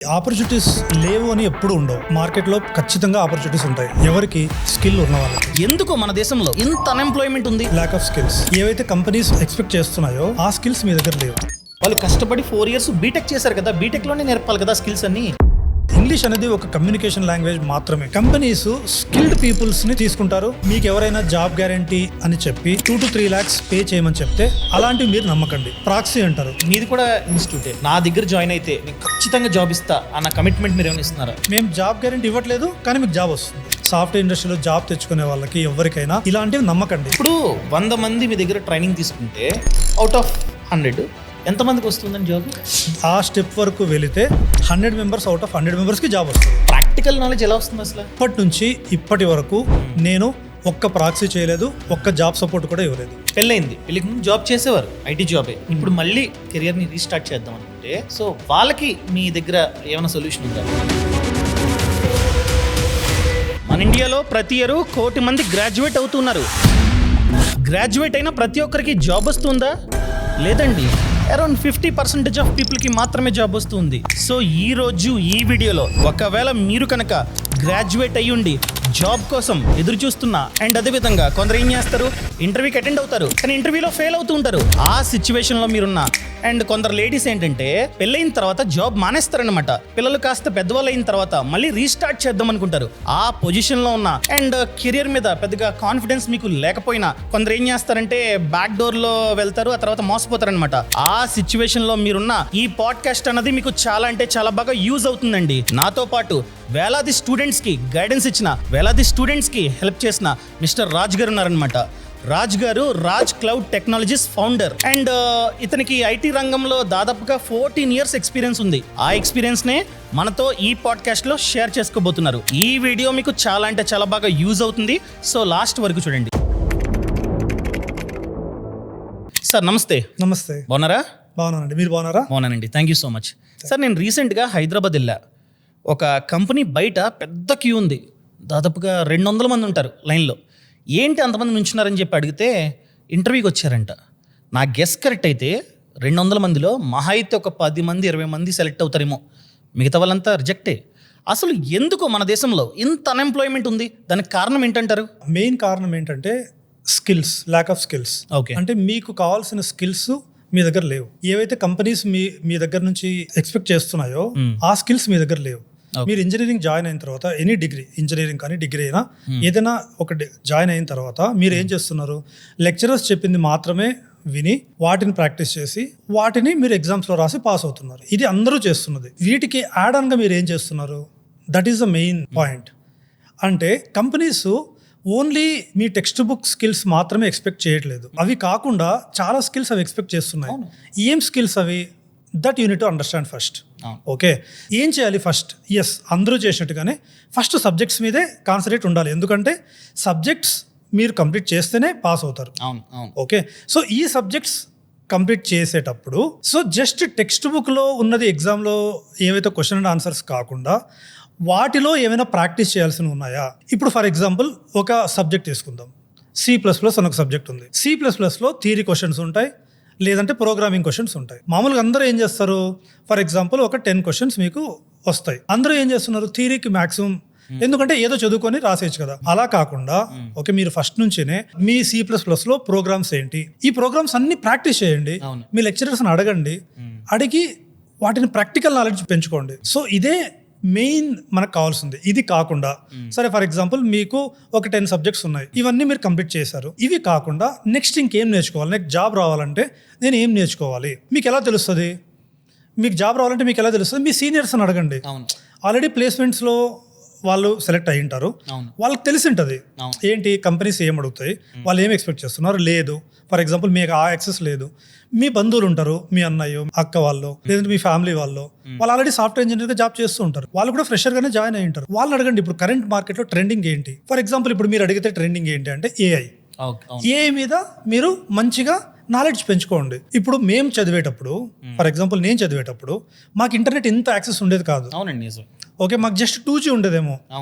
Opportunities లేవు అని ఎప్పుడు ఉండవు. మార్కెట్లో ఖచ్చితంగా ఆపర్చునిటీస్ ఉంటాయి ఎవరికి స్కిల్ ఉన్న వాళ్ళకి. ఎందుకు మన దేశంలో ఇంత అన్ఎంప్లాయ్మెంట్ ఉంది? Lack of skills. ఏవైతే కంపెనీస్ ఎక్స్పెక్ట్ చేస్తున్నాయో ఆ స్కిల్స్ మీ దగ్గర లేవు. వాళ్ళు కష్టపడి 4 years బీటెక్ చేశారు కదా, బీటెక్ లోనే నేర్పాలి కదా స్కిల్స్ అన్ని. ఇంగ్లీష్ అనేది ఒక కమ్యూనికేషన్ లాంగ్వేజ్ మాత్రమే. కంపెనీస్ స్కిల్డ్ పీపుల్స్ ని తీసుకుంటారు. మీకు ఎవరైనా జాబ్ గ్యారంటీ అని చెప్పి 2 to 3 lakhs పే చేయమని చెప్తే అలాంటివి మీరు నమ్మకండి. ప్రాక్సీ అంటారు. మీది కూడా ఇన్స్టిట్యూటే. నా దగ్గర జాయిన్ అయితే నేను ఖచ్చితంగా జాబ్ ఇస్తా అన్న కమిట్మెంట్ మీరు ఏమైనా ఇస్తున్నారా? మేము జాబ్ గ్యారంటీ ఇవ్వట్లేదు, కానీ మీకు జాబ్ వస్తుంది. సాఫ్ట్వేర్ ఇండస్ట్రీలో జాబ్ తెచ్చుకునే వాళ్ళకి ఎవరికైనా ఇలాంటివి నమ్మకండి. ఇప్పుడు 100 మంది మీ దగ్గర ట్రైనింగ్ తీసుకుంటే అవుట్ ఆఫ్ 100 ఎంతమందికి వస్తుందని జాబ్? ఆ స్టెప్ వరకు వెళితే 100 members అవుట్ ఆఫ్ 100 members కి జాబ్ వస్తుంది. ప్రాక్టికల్ నాలెడ్జ్ ఎలా వస్తుంది అసలు? ఇప్పటి నుంచి ఇప్పటి వరకు నేను ఒక్క ప్రాక్సీ చేయలేదు, ఒక్క జాబ్ సపోర్ట్ కూడా ఇవ్వలేదు. పెళ్ళైంది, పెళ్ళికి ముందు జాబ్ చేసేవారు, ఐటీ జాబే. ఇప్పుడు మళ్ళీ కెరియర్ని రీస్టార్ట్ చేద్దాం అనుకుంటే సో వాళ్ళకి మీ దగ్గర ఏమైనా సొల్యూషన్ ఉందా? మన ఇండియాలో ప్రతి ఇయర్ 1 కోటి మంది గ్రాడ్యుయేట్ అవుతున్నారు. గ్రాడ్యుయేట్ అయిన ప్రతి ఒక్కరికి జాబ్ వస్తుందా? లేదండి. అరౌండ్ 50% ఆఫ్ పీపుల్కి మాత్రమే జాబ్ వస్తుంది. సో ఈ రోజు ఈ వీడియోలో ఒకవేళ మీరు కనుక గ్రాడ్యుయేట్ అయ్యుండి జాబ్ కోసం ఎదురు చూస్తున్నా అండ్ అదేవిధంగా కొందరు ఏం చేస్తారు, ఇంటర్వ్యూకి అటెండ్ అవుతారు కానీ ఇంటర్వ్యూలో ఫెయిల్ అవుతూ ఉంటారు. ఆ సిచ్యువేషన్లో మీరున్నా అండ్ కొందరు లేడీస్ ఏంటంటే పెళ్ళైన తర్వాత జాబ్ మానేస్తారనమాట. పిల్లలు కాస్త పెద్దవాళ్ళు అయిన తర్వాత మళ్ళీ రీస్టార్ట్ చేద్దాం అనుకుంటారు. ఆ పొజిషన్లో ఉన్న అండ్ కెరియర్ మీద పెద్దగా కాన్ఫిడెన్స్ మీకు లేకపోయినా కొందరు ఏం చేస్తారంటే బ్యాక్ డోర్లో వెళ్తారు, ఆ తర్వాత మోసపోతారనమాట. ఆ సిచ్యువేషన్లో మీరున్న ఈ పాడ్కాస్ట్ అన్నది మీకు చాలా అంటే చాలా బాగా యూజ్ అవుతుందండి. నాతో పాటు వేలాది స్టూడెంట్స్కి గైడెన్స్ ఇచ్చిన, వేలాది స్టూడెంట్స్కి హెల్ప్ చేసిన మిస్టర్ రాజ్ గారు ఉన్నారనమాట. రాజ్ గారు Raj cloud technologies founder and ఇతనికి ఐటీ రంగంలో దాదాపుగా 14 years ఎక్స్పీరియన్స్ ఉంది. ఆ ఎక్స్పీరియన్స్ నే మనతో ఈ పాడ్కాస్ట్ లో షేర్ చేసుకోబోతున్నారు. ఈ వీడియో మీకు చాలా అంటే చాలా బాగా యూజ్ అవుతుంది. సో లాస్ట్ వరకు చూడండి. సార్ నమస్తే. నమస్తే. బాగున్నారా? బాగున్నానండి, మీరు బాగున్నారా? బాగున్నానండి, thank you so much. Sir నేను రీసెంట్గా హైదరాబాద్ వెళ్ళా. ఒక కంపెనీ బయట పెద్ద క్యూ ఉంది, దాదాపుగా 200 మంది ఉంటారు లైన్లో. ఏంటి అంతమంది నుంచున్నారని చెప్పి అడిగితే ఇంటర్వ్యూకి వచ్చారంట. నా గెస్ కరెక్ట్ అయితే 200 మందిలో మహా అయితే ఒక 10 మంది 20 మంది సెలెక్ట్ అవుతారేమో, మిగతా వాళ్ళంతా రిజెక్టే. అసలు ఎందుకు మన దేశంలో ఇంత అన్ఎంప్లాయ్మెంట్ ఉంది? దానికి కారణం ఏంటంటారు? మెయిన్ కారణం ఏంటంటే skills, lack of skills. Okay. అంటే మీకు కావాల్సిన స్కిల్స్ మీ దగ్గర లేవు. ఏవైతే కంపెనీస్ మీ దగ్గర నుంచి ఎక్స్పెక్ట్ చేస్తున్నాయో ఆ స్కిల్స్ మీ దగ్గర లేవు. మీరు ఇంజనీరింగ్ జాయిన్ అయిన తర్వాత ఎనీ డిగ్రీ, ఇంజనీరింగ్ కానీ డిగ్రీ అయినా ఏదైనా ఒక జాయిన్ అయిన తర్వాత మీరు ఏం చేస్తున్నారు, లెక్చరర్స్ చెప్పింది మాత్రమే విని వాటిని ప్రాక్టీస్ చేసి వాటిని మీరు ఎగ్జామ్స్లో రాసి పాస్ అవుతున్నారు. ఇది అందరూ చేస్తున్నది. వీటికి యాడ్ ఆన్గా మీరు ఏం చేస్తున్నారు? That is the main point. అంటే కంపెనీస్ ఓన్లీ మీ టెక్స్ట్ బుక్ స్కిల్స్ మాత్రమే ఎక్స్పెక్ట్ చేయట్లేదు. అవి కాకుండా చాలా స్కిల్స్ అవి ఎక్స్పెక్ట్ చేస్తున్నాయి. ఏం స్కిల్స్ అవి? That unit to understand first. Okay, ఏం చేయాలి ఫస్ట్? ఎస్, అందరూ చేసినట్టుగానే ఫస్ట్ సబ్జెక్ట్స్ మీదే కాన్సన్ట్రేట్ ఉండాలి. ఎందుకంటే సబ్జెక్ట్స్ మీరు కంప్లీట్ చేస్తేనే పాస్ అవుతారు. ఓకే, సో ఈ సబ్జెక్ట్స్ కంప్లీట్ చేసేటప్పుడు సో జస్ట్ టెక్స్ట్ బుక్లో ఉన్నది ఎగ్జామ్లో ఏవైతే క్వశ్చన్ అండ్ ఆన్సర్స్ కాకుండా వాటిలో ఏమైనా ప్రాక్టీస్ చేయాల్సినవి ఉన్నాయా? ఇప్పుడు ఫర్ ఎగ్జాంపుల్ ఒక సబ్జెక్ట్ తీసుకుందాం. C++ అని ఒక సబ్జెక్ట్ ఉంది. C++లో థియరీ క్వశ్చన్స్ ఉంటాయి, లేదంటే ప్రోగ్రామింగ్ క్వశ్చన్స్ ఉంటాయి. మామూలుగా అందరూ ఏం చేస్తారు, ఫర్ ఎగ్జాంపుల్ ఒక 10 questions మీకు వస్తాయి. అందరూ ఏం చేస్తున్నారు, థియరీకి మ్యాక్సిమం, ఎందుకంటే ఏదో చదువుకొని రాసేయచ్చు కదా. అలా కాకుండా ఓకే, మీరు ఫస్ట్ నుంచినే మీ C++లో ప్రోగ్రామ్స్ ఏంటి, ఈ ప్రోగ్రామ్స్ అన్ని ప్రాక్టీస్ చేయండి. మీ లెక్చరర్స్ని అడగండి, అడిగి వాటిని ప్రాక్టికల్ నాలెడ్జ్ పెంచుకోండి. సో ఇదే మెయిన్ మనకు కావాల్సింది. ఇది కాకుండా సరే ఫర్ ఎగ్జాంపుల్ మీకు ఒక 10 subjects ఉన్నాయి, ఇవన్నీ మీరు కంప్లీట్ చేశారు. ఇవి కాకుండా నెక్స్ట్ ఇంకేం నేర్చుకోవాలి, నెక్స్ట్ జాబ్ రావాలంటే నేను ఏం నేర్చుకోవాలి? మీకు ఎలా తెలుస్తుంది? మీకు జాబ్ రావాలంటే మీకు ఎలా తెలుస్తుంది? మీ సీనియర్స్ని అడగండి. ఆల్రెడీ ప్లేస్మెంట్స్లో వాళ్ళు సెలెక్ట్ అయ్యి ఉంటారు, వాళ్ళకి తెలిసి ఉంటుంది ఏంటి కంపెనీస్ ఏం అడుగుతాయి, వాళ్ళు ఏం ఎక్స్పెక్ట్ చేస్తున్నారు. లేదు ఫర్ ఎగ్జాంపుల్ మీకు ఆ యాక్సెస్ లేదు, మీ బంధువులు ఉంటారు, మీ అన్నయ్య అక్క వాళ్ళు, లేదంటే మీ ఫ్యామిలీ వాళ్ళు ఆల్రెడీ సాఫ్ట్వేర్ ఇంజనీర్గా జాబ్ చేస్తూ ఉంటారు, వాళ్ళు కూడా ఫ్రెషర్గానే జాయిన్ అయ్యి ఉంటారు. వాళ్ళని అడగండి ఇప్పుడు కరెంట్ మార్కెట్లో ట్రెండింగ్ ఏంటి. ఫర్ ఎగ్జాంపుల్ ఇప్పుడు మీరు అడిగితే ట్రెండింగ్ ఏంటి అంటే ఏఐ మీద మీరు మంచిగా నాలెడ్జ్ పెంచుకోండి. ఇప్పుడు మేము చదివేటప్పుడు ఫర్ ఎగ్జాంపుల్ నేను చదివేటప్పుడు మాకు ఇంటర్నెట్ ఇంత యాక్సెస్ ఉండేది కాదు. ఓకే, మాకు జస్ట్ 2G ఉండేదేమో.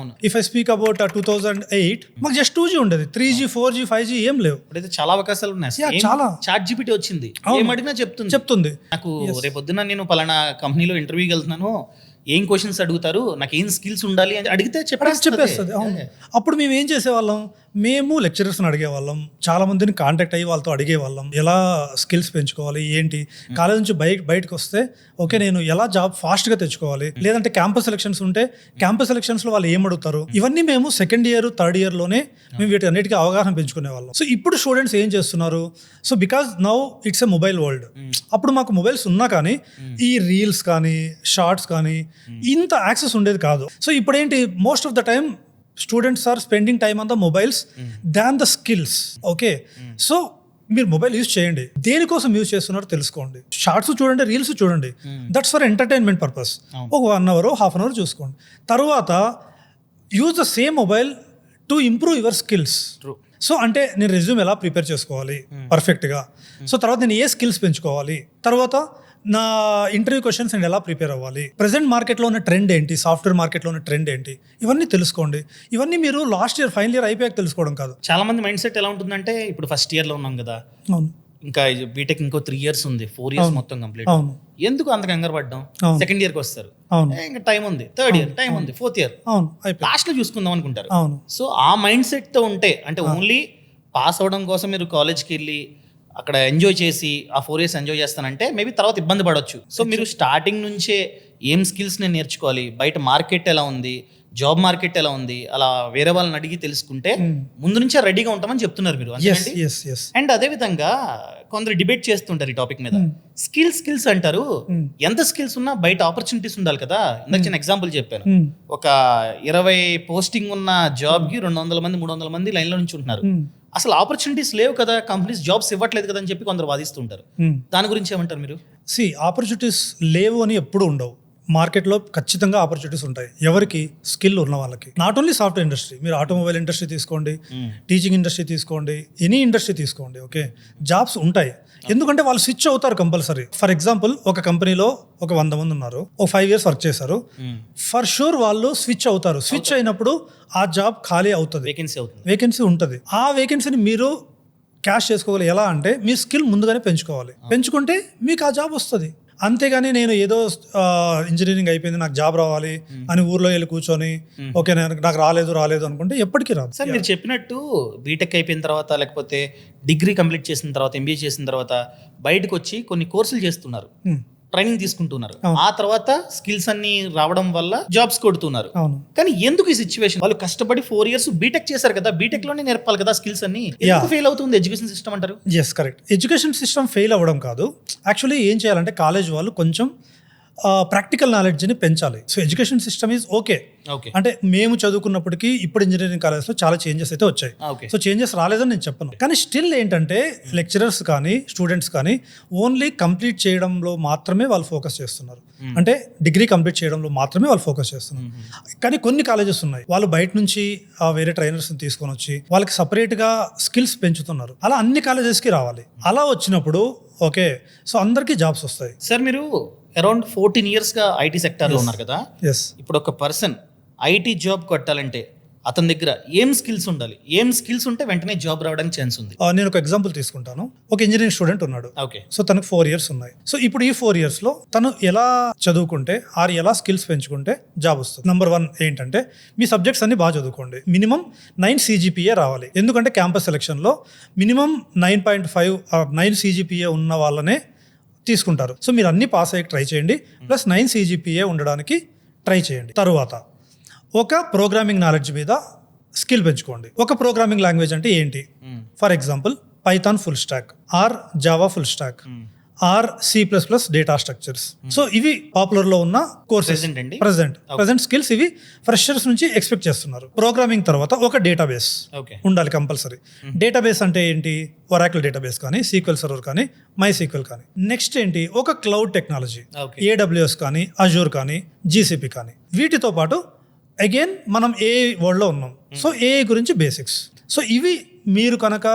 ఇఫ్ ఐ స్పీక్ అబౌట్ 2008 మాకు జస్ట్ 2G ఉండేది. 3G 4G 5G ఏం లేవు. ఇప్పుడైతే చాలా అవకాశాలు ఉన్నాయి. చాలా చాట్ జీపీటీ వచ్చింది, ఏం అడిగినా చెప్తుంది. చెప్తుంది. నాకు రేపొద్దున నేను పలానా కంపెనీలో ఇంటర్వ్యూకి వెళ్తున్నాను, ఏం క్వశ్చన్స్ అడుగుతారు, నాకు ఏం స్కిల్స్ ఉండాలి అని అడిగితే చెప్పేస్తుంది. అవును. అప్పుడు మేము ఏం చేసేవాళ్ళం, మేము లెక్చరర్స్ని అడిగేవాళ్ళం, చాలా మందిని కాంటాక్ట్ అయ్యి వాళ్ళతో అడిగేవాళ్ళం ఎలా స్కిల్స్ పెంచుకోవాలి ఏంటి. కాలేజ్ నుంచి బయటకు వస్తే ఓకే నేను ఎలా జాబ్ ఫాస్ట్గా తెచ్చుకోవాలి, లేదంటే క్యాంపస్ సెలక్షన్స్ ఉంటే క్యాంపస్ సెలక్షన్స్లో వాళ్ళు ఏం అడుగుతారు, ఇవన్నీ మేము సెకండ్ ఇయర్ థర్డ్ ఇయర్లోనే మేము వీటి అన్నిటికీ అవగాహన పెంచుకునే వాళ్ళం. సో ఇప్పుడు స్టూడెంట్స్ ఏం చేస్తున్నారు, so because now it's a mobile world. అప్పుడు మాకు మొబైల్స్ ఉన్నా కానీ ఈ రీల్స్ కానీ షార్ట్స్ కానీ ఇంత యాక్సెస్ ఉండేది కాదు. సో ఇప్పుడు ఏంటి, most of the time students are spending time on the mobiles than the skills. Okay, so మీరు మొబైల్ యూజ్ చేయండి, దేనికోసం యూజ్ చేస్తున్నారో తెలుసుకోండి. షార్ట్స్ చూడండి, రీల్స్ చూడండి, దట్స్ ఫర్ ఎంటర్టైన్మెంట్ పర్పస్. ఒక 1 hour హాఫ్ అన్ అవర్ చూసుకోండి. తర్వాత use the same mobile to improve your skills. So అంటే నేను రెజ్యూమ్ ఎలా ప్రిపేర్ చేసుకోవాలి పర్ఫెక్ట్గా, సో తర్వాత నేను ఏ స్కిల్స్ పెంచుకోవాలి, తర్వాత నా ఇంటర్వ్యూ క్వశ్చన్స్ నేను ఎలా ప్రిపేర్ అవ్వాలి, ప్రెసెంట్ మార్కెట్లో ఉన్న ట్రెండ్ ఏంటి, సాఫ్ట్వేర్ మార్కెట్లో ఉన్న ట్రెండ్ ఏంటి, ఇవన్నీ తెలుసుకోండి. ఇవన్నీ మీరు లాస్ట్ ఇయర్ ఫైనల్ ఇయర్ అయిపోయాక తెలుసుకోవడం కాదు. చాలా మంది మైండ్ సెట్ ఎలా ఉంటుందంటే, ఇప్పుడు ఫస్ట్ ఇయర్లో ఉన్నాం కదా, అవును, ఇంకా బీటెక్ ఇంకో 3 years ఉంది, 4 years మొత్తం కంప్లీట్. అవును, ఎందుకు అంత కంగారు పడ్డాం, సెకండ్ ఇయర్కి వస్తారు, అవును, ఇంకా టైం ఉంది, థర్డ్ ఇయర్ టైం ఉంది, ఫోర్త్ ఇయర్ అవును, అయిపోయి లాస్ట్లో చూసుకుందాం అనుకుంటారు. అవును. సో ఆ మైండ్ సెట్తో ఉంటే, అంటే ఓన్లీ పాస్ అవ్వడం కోసం మీరు కాలేజ్కి వెళ్ళి అక్కడ ఎంజాయ్ చేసి ఆ 4 years ఎంజాయ్ చేస్తానంటే మేబీ తర్వాత ఇబ్బంది పడవచ్చు. సో మీరు స్టార్టింగ్ నుంచే ఏం స్కిల్స్ నేను నేర్చుకోవాలి, బయట మార్కెట్ ఎలా ఉంది, జాబ్ మార్కెట్ ఎలా ఉంది, అలా వేరే వాళ్ళని అడిగి తెలుసుకుంటే ముందు నుంచే రెడీగా ఉంటామని చెప్తున్నారు మీరు. అండ్ అదే విధంగా కొందరు డిబేట్ చేస్తుంటారు ఈ టాపిక్ మీద, స్కిల్స్ అంటారు. ఎంత స్కిల్స్ ఉన్నా బయట ఆపర్చునిటీస్ ఉండాలి కదా. ఇందాక చిన్న ఎగ్జాంపుల్ చెప్పాను, ఒక 20 పోస్టింగ్ ఉన్న జాబ్ కి 200 మంది 300 మంది లైన్ లో నుంచి ఉంటున్నారు. అసలు ఆపర్చునిటీస్ లేవు కదా, కంపెనీస్ జాబ్స్ ఇవ్వట్లేదు కదా అని చెప్పి కొందరు వాదిస్తుంటారు. దాని గురించి ఏమంటారు మీరు? ఆపర్చునిటీస్ లేవు అని ఎప్పుడు ఉండవు. మార్కెట్లో ఖచ్చితంగా ఆపర్చునిటీస్ ఉంటాయి, ఎవరికి స్కిల్ ఉన్న వాళ్ళకి. నాట్ ఓన్లీ సాఫ్ట్వేర్ ఇండస్ట్రీ, మీరు ఆటోమొబైల్ ఇండస్ట్రీ తీసుకోండి, టీచింగ్ ఇండస్ట్రీ తీసుకోండి, ఎనీ ఇండస్ట్రీ తీసుకోండి. ఓకే, జాబ్స్ ఉంటాయి, ఎందుకంటే వాళ్ళు స్విచ్ అవుతారు కంపల్సరీ. ఫర్ ఎగ్జాంపుల్ ఒక కంపెనీలో ఒక 100 మంది ఉన్నారు, ఒక 5 years వర్క్ చేశారు, ఫర్ షూర్ వాళ్ళు స్విచ్ అవుతారు. స్విచ్ అయినప్పుడు ఆ జాబ్ ఖాళీ అవుతుంది, వేకెన్సీ ఉంటుంది. ఆ వేకెన్సీని మీరు క్యాష్ చేసుకోవాలి. ఎలా అంటే మీ స్కిల్ ముందుగానే పెంచుకోవాలి, పెంచుకుంటే మీకు ఆ జాబ్ వస్తుంది. అంతేగాని నేను ఏదో ఇంజనీరింగ్ అయిపోయింది నాకు జాబ్ రావాలి అని ఊర్లో వెళ్ళి కూర్చొని ఓకే నాకు రాలేదు అనుకుంటే ఎప్పటికీ రాదు. సార్ మీరు చెప్పినట్టు బీటెక్ అయిపోయిన తర్వాత లేకపోతే డిగ్రీ కంప్లీట్ చేసిన తర్వాత ఎంబీఏ చేసిన తర్వాత బయటకు వచ్చి కొన్ని కోర్సులు చేస్తున్నారు, ట్రైనింగ్ తీసుకుంటున్నారు, ఆ తర్వాత స్కిల్స్ అన్ని రావడం వల్ల జాబ్స్ కొడుతున్నారు. కానీ ఎందుకు ఈ సిచ్యువేషన్? వాళ్ళు కష్టపడి 4 years బీటెక్ చేశారు కదా, బీటెక్ లోనే నేర్పాలి కదా స్కిల్స్ అన్ని, ఎందుకు ఫెయిల్ అవుతుంది ఎడ్యుకేషన్ సిస్టమ్ అంటారు? Yes, correct. Education system fail అవ్వడం కాదు, యాక్చువల్లీ ఏం చేయాలంటే కాలేజ్ వాళ్ళు కొంచెం ప్రాక్టికల్ నాలెడ్జ్ని పెంచాలి. So education system is okay. అంటే మేము చదువుకున్నప్పటికీ ఇప్పుడు ఇంజనీరింగ్ కాలేజ్లో చాలా చేంజెస్ అయితే వచ్చాయి. సో చేంజెస్ రాలేదని నేను చెప్పను, కానీ స్టిల్ ఏంటంటే లెక్చరర్స్ కానీ స్టూడెంట్స్ కానీ ఓన్లీ కంప్లీట్ చేయడంలో మాత్రమే వాళ్ళు ఫోకస్ చేస్తున్నారు, అంటే డిగ్రీ కంప్లీట్ చేయడంలో మాత్రమే వాళ్ళు ఫోకస్ చేస్తున్నారు. కానీ కొన్ని కాలేజెస్ ఉన్నాయి, వాళ్ళు బయట నుంచి వేరే ట్రైనర్స్ని తీసుకొని వచ్చి వాళ్ళకి సపరేట్గా స్కిల్స్ పెంచుతున్నారు. అలా అన్ని కాలేజెస్కి రావాలి. అలా వచ్చినప్పుడు ఓకే, సో అందరికీ జాబ్స్ వస్తాయి. సార్ మీరు అరౌండ్ 14 years గా ఐటీ సెక్టార్లో ఉన్నారు కదా, ఇప్పుడు ఒక పర్సన్ ఐటీ జాబ్ కొట్టాలంటే అతని దగ్గర ఏం స్కిల్స్ ఉండాలి, ఏం స్కిల్స్ ఉంటే వెంటనే జాబ్ రావడానికి ఛాన్స్ ఉంది? నేను ఒక ఎగ్జాంపుల్ తీసుకుంటాను. ఒక ఇంజనీరింగ్ స్టూడెంట్ ఉన్నాడు, ఓకే, సో తనకు 4 years ఉన్నాయి. సో ఇప్పుడు ఈ 4 yearsలో తను ఎలా చదువుకుంటే ఎలా స్కిల్స్ పెంచుకుంటే జాబ్ వస్తుంది? నెంబర్ 1 ఏంటంటే మీ సబ్జెక్ట్స్ అన్ని బాగా చదువుకోండి, మినిమం 9 CGPA రావాలి. ఎందుకంటే క్యాంపస్ సెలక్షన్లో మినిమం 9.5 9 CGPA ఉన్న వాళ్ళనే తీసుకుంటారు. సో మీరు అన్ని పాస్ అయ్యి ట్రై చేయండి, ప్లస్ 9 CGPA ఉండడానికి ట్రై చేయండి. తరువాత ఒక ప్రోగ్రామింగ్ నాలెడ్జ్ మీద స్కిల్ పెంచుకోండి. ఒక ప్రోగ్రామింగ్ లాంగ్వేజ్ అంటే ఏంటి? For example Python full stack, or Java full stack, or C++ data structures. So ఇవి పాపులర్లో ఉన్న కోర్సెస్ ప్రెసెంట్ స్కిల్స్. ఇవి ఫ్రెషర్స్ నుంచి ఎక్స్పెక్ట్ చేస్తున్నారు. ప్రోగ్రామింగ్ తర్వాత ఒక డేటాబేస్ ఉండాలి కంపల్సరీ. డేటాబేస్ అంటే ఏంటి? ఒరాకిల్ డేటాబేస్ కానీ, SQL సర్వర్ కానీ, MySQL కానీ. నెక్స్ట్ ఏంటి? ఒక క్లౌడ్ టెక్నాలజీ, AWS కానీ, అజూర్ కానీ, GCP కానీ. వీటితో పాటు అగైన్ మనం AI వరల్డ్లో ఉన్నాం, సో AI గురించి బేసిక్స్. సో ఇవి మీరు కనుక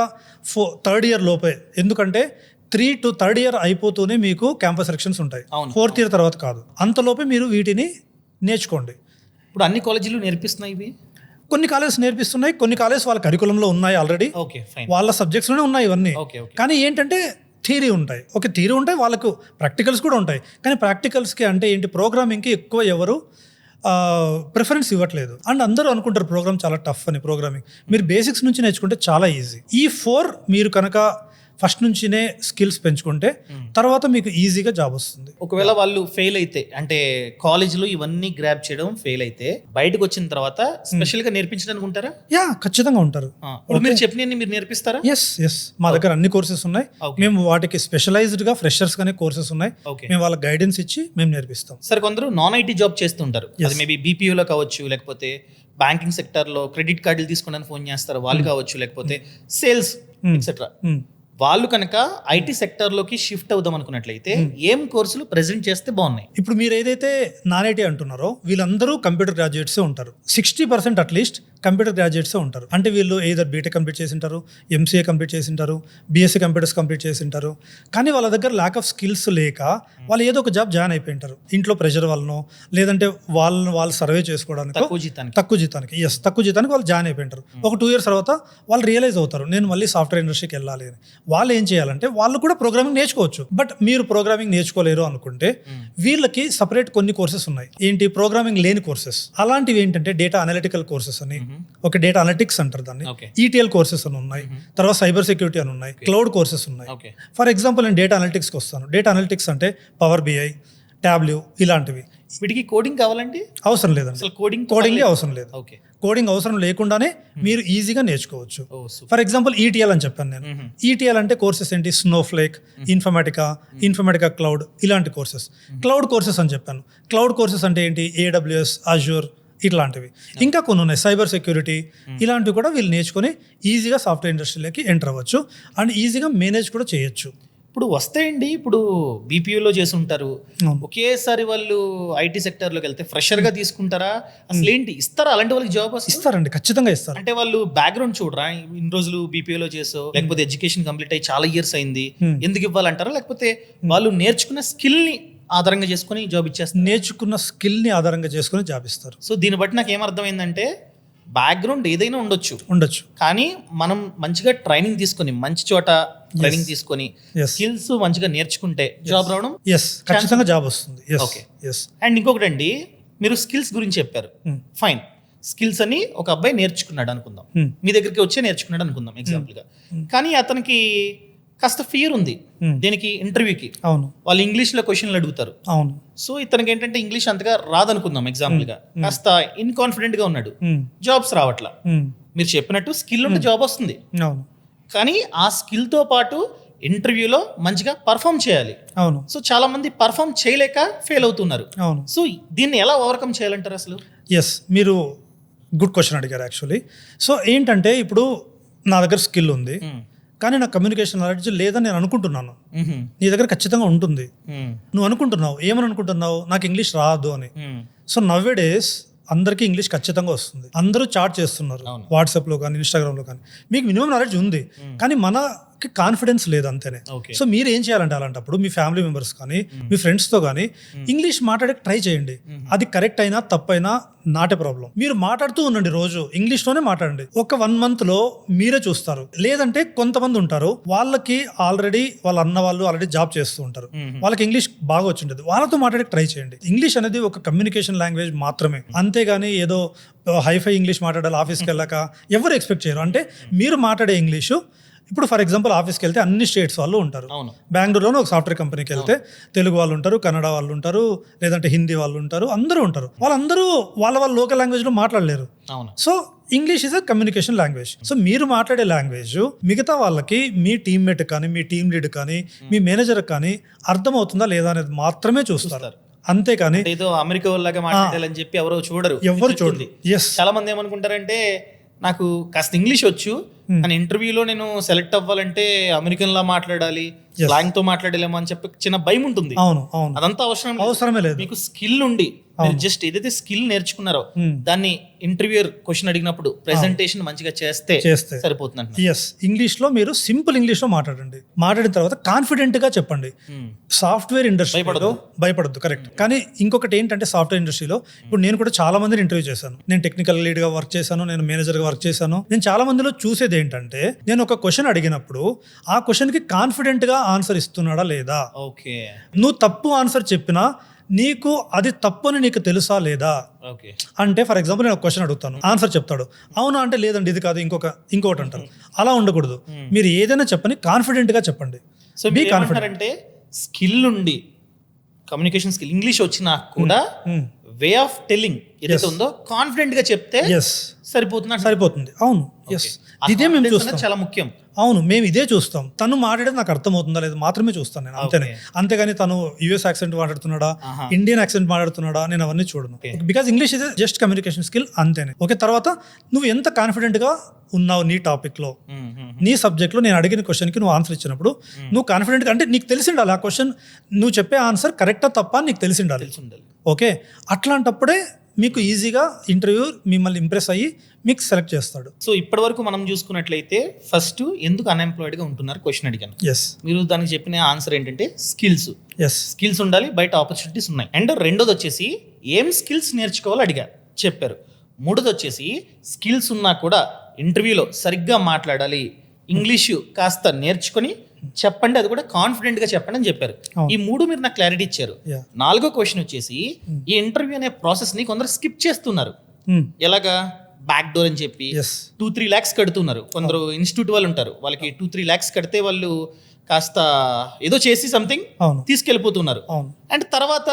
3rd year లోపే, ఎందుకంటే 3 to 3rd year అయిపోతూనే మీకు క్యాంపస్ సెలక్షన్స్ ఉంటాయి, 4th year తర్వాత కాదు. అంతలోపే మీరు వీటిని నేర్చుకోండి. ఇప్పుడు అన్ని కాలేజీలు నేర్పిస్తున్నాయి ఇవి? కొన్ని కాలేజెస్ నేర్పిస్తున్నాయి, కొన్ని కాలేజెస్ వాళ్ళ కరికులంలో ఉన్నాయి ఆల్రెడీ, వాళ్ళ సబ్జెక్ట్స్లోనే ఉన్నాయి ఇవన్నీ. కానీ ఏంటంటే థియరీ ఉంటాయి. ఓకే, థియరీ ఉంటాయి, వాళ్ళకు ప్రాక్టికల్స్ కూడా ఉంటాయి. కానీ ప్రాక్టికల్స్కి అంటే ఏంటి, ప్రోగ్రామింగ్కి ఎక్కువ ఎవరు ప్రిఫరెన్స్ ఇవ్వట్లేదు. అండ్ అందరూ అనుకుంటారు ప్రోగ్రామ్ చాలా టఫ్ అని. ప్రోగ్రామింగ్ మీరు బేసిక్స్ నుంచి నేర్చుకుంటే చాలా ఈజీ. ఈ 4 మీరు కనుక ఫస్ట్ నుంచినే స్కిల్స్ పెంచుకుంటే తర్వాత మీకు ఈజీగా జాబ్ వస్తుంది. ఒకవేళ వాళ్ళు ఫెయిల్ అయితే, అంటే కాలేజ్లో ఇవన్నీ గ్రాప్ చేయడం ఫెయిల్ అయితే, బయటకు వచ్చిన తర్వాత స్పెషల్గా నేర్పించడానికి ఉంటారా? యా, ఖచ్చితంగా ఉంటారు. ఇప్పుడు మీరు చెప్పినవి మీరు నేర్పిస్తారా? ఎస్ మా దగ్గర అన్ని కోర్సెస్ ఉన్నాయి. మేము వాటికి స్పెషలైజ్డ్గా ఫ్రెషర్స్ గానే కోర్సెస్ ఉన్నాయి. మేము వాళ్ళకి గైడెన్స్ ఇచ్చి మేము నేర్పిస్తాం. సరే, కొందరు నాన్ ఐటీ జాబ్ చేస్తుంటారు. అది మేబీ బీపీఓలో కావచ్చు, లేకపోతే బ్యాంకింగ్ సెక్టర్లో క్రెడిట్ కార్డులు తీసుకోవడానికి ఫోన్ చేస్తారు వాళ్ళు కావచ్చు, లేకపోతే సేల్స్ ఎక్సెట్రా. వాళ్ళు కనుక ఐటీ సెక్టర్లోకి షిఫ్ట్ అవుదాం అనుకున్నట్లయితే ఏం కోర్సులు ప్రెజెంట్ చేస్తే బాగున్నాయి? ఇప్పుడు మీరు ఏదైతే నాన్ ఐటీ అంటున్నారో వీళ్ళందరూ కంప్యూటర్ గ్రాడ్యుయేట్సే ఉంటారు. 60% అట్లీస్ట్ కంప్యూటర్ గ్రాడ్యుయేట్సే ఉంటారు. అంటే వీళ్ళు ఏదర్ బీటెక్ కంప్లీట్ చేసి ఉంటారు, ఎంసీఏ కంప్లీట్ చేసి ఉంటారు, బీఎస్సీ కంప్యూటర్స్ కంప్లీట్ చేసి ఉంటారు. కానీ వాళ్ళ దగ్గర ల్యాక్ ఆఫ్ స్కిల్స్ లేక వాళ్ళు ఏదో ఒక జాబ్ జాయిన్ అయిపోయి ఉంటారు. ఇంట్లో ప్రెషర్ వల్లనో, లేదంటే వాళ్ళు సర్వే చేసుకోవడానికి తక్కువ జీతానికి వాళ్ళు జాయిన్ అయిపోయి ఉంటారు. ఒక 2 years తర్వాత వాళ్ళు రియలైజ్ అవుతారు, నేను మళ్ళీ సాఫ్ట్వేర్ ఇండస్ట్రీకి వెళ్ళాలి అని. వాళ్ళు ఏం చేయాలంటే వాళ్ళు కూడా ప్రోగ్రామింగ్ నేర్చుకోవచ్చు. బట్ మీరు ప్రోగ్రామింగ్ నేర్చుకోలేరు అనుకుంటే వీళ్ళకి సపరేట్ కొన్ని కోర్సెస్ ఉన్నాయి. ఏంటి, ప్రోగ్రామింగ్ లేని కోర్సెస్. అలాంటివి ఏంటంటే డేటా అనలిటికల్ కోర్సెస్ అని, ఒక డేటా అనలిటిక్స్ అంటారు దాన్ని, ఈటీఎల్ కోర్సెస్ అని ఉన్నాయి, తర్వాత సైబర్ సెక్యూరిటీ అని ఉన్నాయి, క్లౌడ్ కోర్సెస్ ఉన్నాయి. ఫర్ ఎగ్జాంపుల్ నేను డేటా అనలిటిక్స్కి వస్తాను. డేటా అనలిటిక్స్ అంటే పవర్ బిఐ, టాబ్ల్యూ ఇలాంటివి. వీటికి కోడింగ్ కావాలండి? అవసరం లేదండి, కోడింగ్ అవసరం లేదు. కోడింగ్ అవసరం లేకుండానే మీరు ఈజీగా నేర్చుకోవచ్చు. ఫర్ ఎగ్జాంపుల్ ఈటీఎల్ అని చెప్పాను నేను. ఈటీఎల్ అంటే కోర్సెస్ ఏంటి, స్నోఫ్లేక్, ఇన్ఫర్మేటికా క్లౌడ్, ఇలాంటి కోర్సెస్. క్లౌడ్ కోర్సెస్ అని చెప్పాను. క్లౌడ్ కోర్సెస్ అంటే ఏంటి, ఏడబ్ల్యూఎస్, అజూర్ ఇట్లాంటివి. ఇంకా కొన్ని ఉన్నాయి, సైబర్ సెక్యూరిటీ, ఇలాంటివి కూడా వీళ్ళు నేర్చుకొని ఈజీగా సాఫ్ట్వేర్ ఇండస్ట్రీలోకి ఎంటర్ అవ్వచ్చు అండ్ ఈజీగా మేనేజ్ కూడా చేయొచ్చు. ఇప్పుడు వస్తాయండి, ఇప్పుడు బీపీఓలో చేసి ఉంటారు, ఒకేసారి వాళ్ళు ఐటీ సెక్టర్లోకి వెళ్తే ఫ్రెషర్గా తీసుకుంటారా? అసలు ఏంటి, ఇస్తారా అలాంటి వాళ్ళకి జాబ్? ఇస్తారండి, ఖచ్చితంగా ఇస్తారు. అంటే వాళ్ళు బ్యాక్గ్రౌండ్ చూడరా, ఇన్ని రోజులు బీపీఓలో చేసో, లేకపోతే ఎడ్యుకేషన్ కంప్లీట్ అయ్యి చాలా ఇయర్స్ అయింది, ఎందుకు ఇవ్వాలంటారా? లేకపోతే వాళ్ళు నేర్చుకున్న స్కిల్ని ఆధారంగా చేసుకుని జాబ్ ఇచ్చేస్తారు? నేర్చుకున్న స్కిల్ని ఆధారంగా చేసుకుని జాబ్ ఇస్తారు. సో దీన్ని బట్టి నాకు ఏమర్థమైందంటే, బ్యాక్గ్రౌండ్ ఏదైనా ఉండొచ్చు, కానీ మనం మంచిగా ట్రైనింగ్ తీసుకొని, మంచి చోట ట్రైనింగ్ తీసుకొని స్కిల్స్ మంచిగా నేర్చుకుంటే జాబ్ రావడం ఖచ్చితంగా జాబ్ వస్తుంది. అండ్ ఇంకొకటి అండి, మీరు స్కిల్స్ గురించి చెప్పారు, ఫైన్. స్కిల్స్ అని ఒక అబ్బాయి నేర్చుకున్నాడు అనుకుందాం, మీ దగ్గరికి వచ్చే నేర్చుకున్నాడు అనుకుందాం ఎగ్జాంపుల్ గా. కానీ అతనికి కాస్త ఫియర్ ఉంది దీనికి, ఇంటర్వ్యూకి. అవును, వాళ్ళు ఇంగ్లీష్లో క్వశ్చన్లు అడుగుతారు. అవును. సో ఇతనికి ఏంటంటే ఇంగ్లీష్ అంతగా రాదనుకుందాం ఎగ్జాంపుల్ గా, కాస్త ఇన్కాన్ఫిడెంట్ గా ఉన్నాడు, జాబ్స్ రావట్లా. మీరు చెప్పినట్టు స్కిల్ ఉంటే జాబ్ వస్తుంది, కానీ ఆ స్కిల్ తో పాటు ఇంటర్వ్యూలో మంచిగా పర్ఫామ్ చేయాలి. అవును. సో చాలా మంది పర్ఫామ్ చేయలేక ఫెయిల్ అవుతున్నారు. అవును. సో దీన్ని ఎలా ఓవర్కమ్ చేయాలంటారు అసలు? మీరు గుడ్ క్వశ్చన్ అడిగారు యాక్చువల్లీ. సో ఏంటంటే ఇప్పుడు నా దగ్గర స్కిల్ ఉంది, కానీ నాకు కమ్యూనికేషన్ నాలెడ్జ్ లేదని నేను అనుకుంటున్నాను. నీ దగ్గర ఖచ్చితంగా ఉంటుంది. నువ్వు అనుకుంటున్నావు, ఏమని అనుకుంటున్నావు, నాకు ఇంగ్లీష్ రాదు అని. సో నవ్వే డేస్ అందరికీ ఇంగ్లీష్ ఖచ్చితంగా వస్తుంది. అందరూ చాట్ చేస్తున్నారు వాట్సాప్లో కానీ ఇన్స్టాగ్రామ్లో కానీ. మీకు మినిమం నాలెడ్జ్ ఉంది, కానీ మనకి కాన్ఫిడెన్స్ లేదు అంతేనే. సో మీరు ఏం చేయాలంటే అలాంటప్పుడు మీ ఫ్యామిలీ మెంబర్స్ కానీ మీ ఫ్రెండ్స్తో కానీ ఇంగ్లీష్ మాట్లాడే ట్రై చేయండి. అది కరెక్ట్ అయినా తప్పైనా నాటే ప్రాబ్లం. మీరు మాట్లాడుతూ ఉండండి, రోజు ఇంగ్లీష్లోనే మాట్లాడండి. ఒక 1 monthలో మీరే చూస్తారు. లేదంటే కొంతమంది ఉంటారు, వాళ్ళకి ఆల్రెడీ వాళ్ళ అన్న వాళ్ళు ఆల్రెడీ జాబ్ చేస్తూ ఉంటారు, వాళ్ళకి ఇంగ్లీష్ బాగా వచ్చి ఉంటుంది, వాళ్ళతో మాట్లాడే ట్రై చేయండి. ఇంగ్లీష్ అనేది ఒక కమ్యూనికేషన్ లాంగ్వేజ్ మాత్రమే, అంతేగాని ఏదో హైఫై ఇంగ్లీష్ మాట్లాడాలి ఆఫీస్కి వెళ్ళాక ఎవరు ఎక్స్పెక్ట్ చేయరు. అంటే మీరు మాట్లాడే ఇంగ్లీషు, ఇప్పుడు ఫర్ ఎగ్జాంపుల్ ఆఫీస్కి వెళ్తే అన్ని స్టేట్స్ వాళ్ళు ఉంటారు. బెంగళూరులోనే ఒక సాఫ్ట్వేర్ కంపెనీకి వెళ్తే తెలుగు వాళ్ళు ఉంటారు, కన్నడ వాళ్ళు ఉంటారు, లేదంటే హిందీ వాళ్ళు ఉంటారు, అందరూ ఉంటారు. వాళ్ళందరూ వాళ్ళ లోకల్ లాంగ్వేజ్లో మాట్లాడలేరు. So English is a communication language. So మీరు మాట్లాడే లాంగ్వేజ్ మిగతా వాళ్ళకి, మీ టీమ్మేట్ కానీ మీ టీమ్ లీడ్ కానీ మీ మేనేజర్ కానీ అర్థమవుతుందా లేదా అనేది మాత్రమే చూస్తారు. అంతేకాని ఏదో అమెరికా వాళ్ళగా మాట్లాడాలని చెప్పి ఎవరు చూడరు. చాలా మంది ఏమనుకుంటారంటే, నాకు కాస్త ఇంగ్లీష్ వచ్చు, కానీ ఇంటర్వ్యూలో నేను సెలెక్ట్ అవ్వాలంటే అమెరికన్ లా మాట్లాడాలి, స్లాంగ్ తో మాట్లాడలేమో అని చెప్పి చిన్న భయం ఉంటుంది. అవును, అదంతా అవసరమే లేదు. మీకు స్కిల్ ఉండి మీరు జస్ట్ ఏదైతే స్కిల్ నేర్చుకున్నారో దాన్ని ఇంటర్వ్యూయర్ క్వశ్చన్ అడిగినప్పుడు ప్రెజెంటేషన్ మంచిగా చేస్తే సరిపోతుంది. ఎస్, ఇంగ్లీష్ లో మీరు సింపుల్ ఇంగ్లీష్ లో మాట్లాడండి. మాట్లాడిన తర్వాత కాన్ఫిడెంట్ గా చెప్పండి. సాఫ్ట్వేర్ ఇండస్ట్రీలో భయపడద్దు, కరెక్ట్. కానీ ఇంకొకటి ఏంటంటే సాఫ్ట్వేర్ ఇండస్ట్రీలో ఇప్పుడు నేను కూడా చాలా మందిని ఇంటర్వ్యూ చేశాను. నేను టెక్నికల్ లీడ్ గా వర్క్ చేశాను, నేను మేనేజర్ గా వర్క్ చేశాను. నేను చాలా మందిలో చూసేది ఏంటంటే నేను ఒక క్వశ్చన్ అడిగినప్పుడు ఆ క్వశ్చన్ కి కాన్ఫిడెంట్ గా ఆన్సర్ ఇస్తున్నాడా లేదా. ఓకే, నువ్వు తప్పు ఆన్సర్ చెప్పినా నీకు అది తప్పు అని నీకు తెలుసా లేదా. ఓకే, అంటే ఫర్ ఎగ్జాంపుల్ నేను ఒక క్వశ్చన్ అడుగుతాను, ఆన్సర్ చెప్తాడు, అవునా అంటే లేదండి ఇది కాదు ఇంకొకటి అంటారు. అలా ఉండకూడదు. మీరు ఏదైనా చెప్పని కాన్ఫిడెంట్ గా చెప్పండి. సో బీ కాన్ఫిడెంట్ అంటే స్కిల్ ఉండి కమ్యూనికేషన్ స్కిల్ ఇంగ్లీష్ వచ్చినా కూడా వే ఆఫ్ టెల్లింగ్ ఏదైతే ఉందో కాన్ఫిడెంట్ గా చెప్తే సరిపోతుంది. అవును, ఎస్, ఇదే మేము చూస్తాం, చాలా ముఖ్యం. అవును, మేము ఇదే చూస్తాం. తను మాట్లాడేది నాకు అర్థమవుతుందా లేదు మాత్రమే చూస్తాను నేను, అంతేనే. అంతేగాని తను యుఎస్ యాక్సెంట్ మాట్లాడుతున్నాడా, ఇండియన్ యాక్సెంట్ మాట్లాడుతున్నాడా, నేను అవన్నీ చూడను. Because English is just communication skill, అంతేనే. ఓకే, తర్వాత నువ్వు ఎంత కాన్ఫిడెంట్ గా ఉన్నావు నీ టాపిక్ లో, నీ సబ్జెక్ట్ లో. నేను అడిగిన క్వశ్చన్ కి నువ్వు ఆన్సర్ ఇచ్చినప్పుడు నువ్వు కాన్ఫిడెంట్ గా, అంటే నీకు తెలిసి ఉండాలి ఆ క్వశ్చన్ నువ్వు చెప్పే ఆన్సర్ కరెక్టా తప్ప నీకు తెలిసి ఉండాలి. ఓకే, అట్లాంటప్పుడే మీకు ఈజీగా ఇంటర్వ్యూ మిమ్మల్ని ఇంప్రెస్ అయ్యి మీకు సెలెక్ట్ చేస్తాడు. సో ఇప్పటి వరకు మనం చూసుకున్నట్లయితే ఫస్ట్ ఎందుకు అన్ఎంప్లాయిడ్ గా ఉంటున్నారు క్వశ్చన్ అడిగాను. ఎస్, మీరు దానికి చెప్పిన ఆన్సర్ ఏంటంటే స్కిల్స్. ఎస్, స్కిల్స్ ఉండాలి, బయట ఆపర్చునిటీస్ ఉన్నాయి. అండ్ రెండోది వచ్చేసి ఏం స్కిల్స్ నేర్చుకోవాలో అడిగారు, చెప్పారు. మూడోది వచ్చేసి స్కిల్స్ ఉన్నా కూడా ఇంటర్వ్యూలో సరిగ్గా మాట్లాడాలి, ఇంగ్లీషు కాస్త నేర్చుకొని చెప్పండి, అది కూడా కాన్ఫిడెంట్ గా చెప్పండి అని చెప్పారు. ఈ మూడు మీరు నాకు క్లారిటీ ఇచ్చారు. నాలుగో క్వశ్చన్ వచ్చేసి ఈ ఇంటర్వ్యూ అనే ప్రాసెస్ ని కొందరు స్కిప్ చేస్తున్నారు. ఎలాగా, బ్యాక్ డోర్ అని చెప్పి 2-3 lakhs కడుతున్నారు. కొందరు ఇన్స్టిట్యూట్ వాళ్ళు ఉంటారు, వాళ్ళకి 2-3 lakhs కడితే వాళ్ళు కాస్త ఏదో చేసి సంథింగ్ తీసుకెళ్ళిపోతున్నారు. అండ్ తర్వాత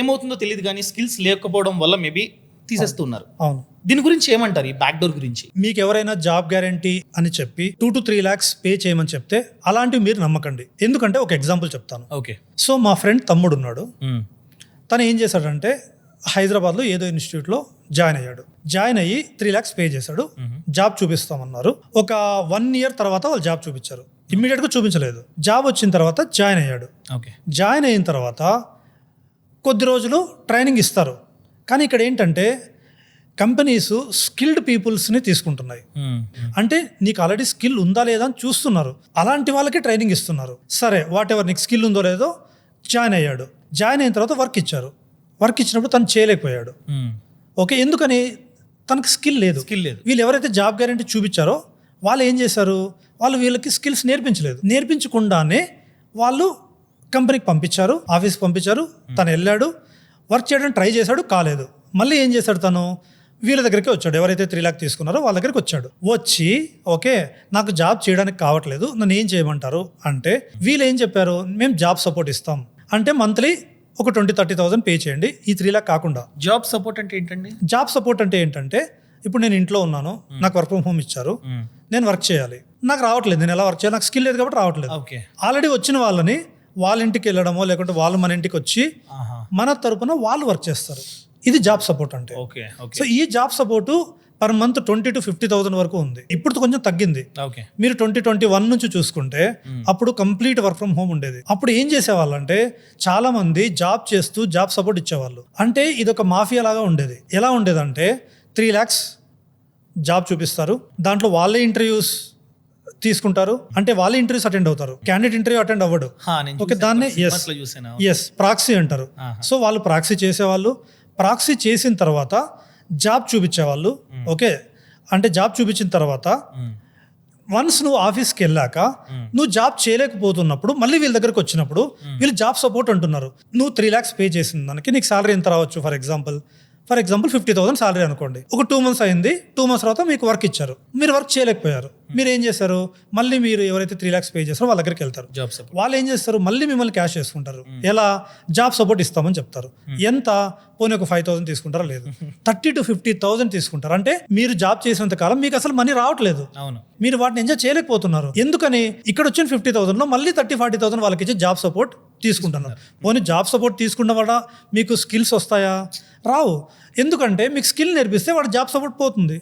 ఏమవుతుందో తెలియదు, కానీ స్కిల్స్ లేకపోవడం వల్ల మేబీ తీసేస్తున్నారు. అవును, దీని గురించి ఏమంటారు, ఈ బ్యాక్ డోర్ గురించి? మీకు ఎవరైనా జాబ్ గ్యారంటీ అని చెప్పి 2-3 lakhs పే చేయమని చెప్తే అలాంటివి మీరు నమ్మకండి. ఎందుకంటే ఒక ఎగ్జాంపుల్ చెప్తాను. ఓకే, సో మా ఫ్రెండ్ తమ్ముడు ఉన్నాడు. తను ఏం చేశాడంటే హైదరాబాద్లో ఏదో ఇన్స్టిట్యూట్లో జాయిన్ అయ్యాడు. జాయిన్ అయ్యి 3 lakhs పే చేశాడు. జాబ్ చూపిస్తామన్నారు. ఒక 1 year తర్వాత వాళ్ళు జాబ్ చూపించారు. ఇమ్మీడియట్ గా చూపించలేదు. జాబ్ వచ్చిన తర్వాత జాయిన్ అయ్యాడు. జాయిన్ అయిన తర్వాత కొద్ది రోజులు ట్రైనింగ్ ఇస్తారు. కానీ ఇక్కడ ఏంటంటే కంపెనీస్ స్కిల్డ్ పీపుల్స్ని తీసుకుంటున్నాయి. అంటే నీకు ఆల్రెడీ స్కిల్ ఉందా లేదా అని చూస్తున్నారు, అలాంటి వాళ్ళకి ట్రైనింగ్ ఇస్తున్నారు. సరే, వాట్ ఎవర్, నీకు స్కిల్ ఉందో లేదో జాయిన్ అయ్యాడు. జాయిన్ అయిన తర్వాత వర్క్ ఇచ్చారు. వర్క్ ఇచ్చినప్పుడు తను చేయలేకపోయాడు. ఓకే, ఎందుకని? తనకు స్కిల్ లేదు. వీళ్ళు ఎవరైతే జాబ్ గ్యారెంటీ చూపించారో వాళ్ళు ఏం చేశారు, వాళ్ళు వీళ్ళకి స్కిల్స్ నేర్పించలేదు. నేర్పించకుండానే వాళ్ళు కంపెనీకి పంపించారు, ఆఫీస్కి పంపించారు. తను వెళ్ళాడు, వర్క్ చేయడానికి ట్రై చేశాడు, కాలేదు. మళ్ళీ ఏం చేశాడు, తను వీళ్ళ దగ్గరికి వచ్చాడు. ఎవరైతే 3 lakhs తీసుకున్నారో వాళ్ళ దగ్గరికి వచ్చాడు. వచ్చి ఓకే నాకు జాబ్ చేయడానికి కావట్లేదు, నన్ను ఏం చేయమంటారు అంటే వీళ్ళు ఏం చెప్పారు, మేము జాబ్ సపోర్ట్ ఇస్తాం. అంటే మంత్లీ ఒక 20,000-30,000 పే చేయండి, ఈ 3 lakh కాకుండా. జాబ్ సపోర్ట్ అంటే ఏంటండి? జాబ్ సపోర్ట్ అంటే ఏంటంటే ఇప్పుడు నేను ఇంట్లో ఉన్నాను, నాకు వర్క్ ఫ్రమ్ హోమ్ ఇచ్చారు, నేను వర్క్ చేయాలి, నాకు రావట్లేదు, నేను ఎలా వర్క్ చేయాలి, నాకు స్కిల్ లేదు కాబట్టి రావట్లేదు. ఆల్రెడీ వచ్చిన వాళ్ళని వాళ్ళ ఇంటికి వెళ్ళడమో లేకుంటే వాళ్ళు మన ఇంటికి వచ్చి మన తరపున వాళ్ళు వర్క్ చేస్తారు. ఇది జాబ్ సపోర్ట్ అంటే. సో ఈ job support per month 20,000 to 50,000 వరకు ఉంది. ఇప్పుడు కొంచెం తగ్గింది. మీరు 2021 నుంచి చూసుకుంటే అప్పుడు కంప్లీట్ వర్క్ ఫ్రమ్ హోమ్ ఉండేది. అప్పుడు ఏం చేసేవాళ్ళంటే చాలా మంది జాబ్ చేస్తూ జాబ్ సపోర్ట్ ఇచ్చేవాళ్ళు. అంటే ఇది ఒక మాఫియా లాగా ఉండేది. ఎలా ఉండేదంటే 3 lakhs జాబ్ చూపిస్తారు, దాంట్లో వాళ్ళే ఇంటర్వ్యూస్ తీసుకుంటారు, అంటే వాళ్ళే ఇంటర్వ్యూస్ అటెండ్ అవుతారు, క్యాండిడేట్ ఇంటర్వ్యూ అటెండ్ అవ్వడు. ఓకే, దాన్నే ఎస్ ప్రాక్సీ అంటారు. సో వాళ్ళు ప్రాక్సీ చేసేవాళ్ళు. ప్రాక్సీ చేసిన తర్వాత జాబ్ చూపించేవాళ్ళు. ఓకే, అంటే జాబ్ చూపించిన తర్వాత వన్స్ నువ్వు ఆఫీస్కి వెళ్ళాక నువ్వు జాబ్ చేయలేకపోతున్నప్పుడు మళ్ళీ వీళ్ళ దగ్గరకు వచ్చినప్పుడు వీళ్ళు జాబ్ సపోర్ట్ అంటున్నారు. నువ్వు 3 lakhs పే చేసిన దానికి నీకు సాలరీ ఎంత రావచ్చు, ఫర్ ఎగ్జాంపుల్ 50,000 సాలరీ అనుకోండి. ఒక 2 months అయింది, 2 months తర్వాత మీకు వర్క్ ఇచ్చారు, మీరు వర్క్ చేయలేకపోయారు. మీరు ఏం చేస్తారు, మళ్ళీ మీరు ఎవరైతే 3 lakhs పే చేస్తారో వాళ్ళ దగ్గరికి వెళ్తారు. వాళ్ళు ఏం చేస్తారు, మళ్ళీ మిమ్మల్ని క్యాష్ చేసుకుంటారు. ఎలా, జాబ్ సపోర్ట్ ఇస్తామని చెప్తారు. ఎంత, పోనీ ఒక 5,000 తీసుకుంటారా, లేదు 30,000 to 50,000 తీసుకుంటారు. అంటే మీరు జాబ్ చేసినంత కాలం మీకు అసలు మనీ రావట్లేదు, మీరు వాటిని ఎంజాయ్ చేయలేకపోతున్నారు. ఎందుకని, ఇక్కడ వచ్చిన 50,000లో మళ్ళీ 30,000-40,000 వాళ్ళకి ఇచ్చే జాబ్ సపోర్ట్ తీసుకుంటున్నారు. పోనీ జాబ్ సపోర్ట్ తీసుకున్న వల్ల మీకు స్కిల్స్ వస్తాయా, రావు. ఎందుకంటే మీకు స్కిల్ నేర్పిస్తే వాడు జాబ్ సపోర్ట్ పోతుంది.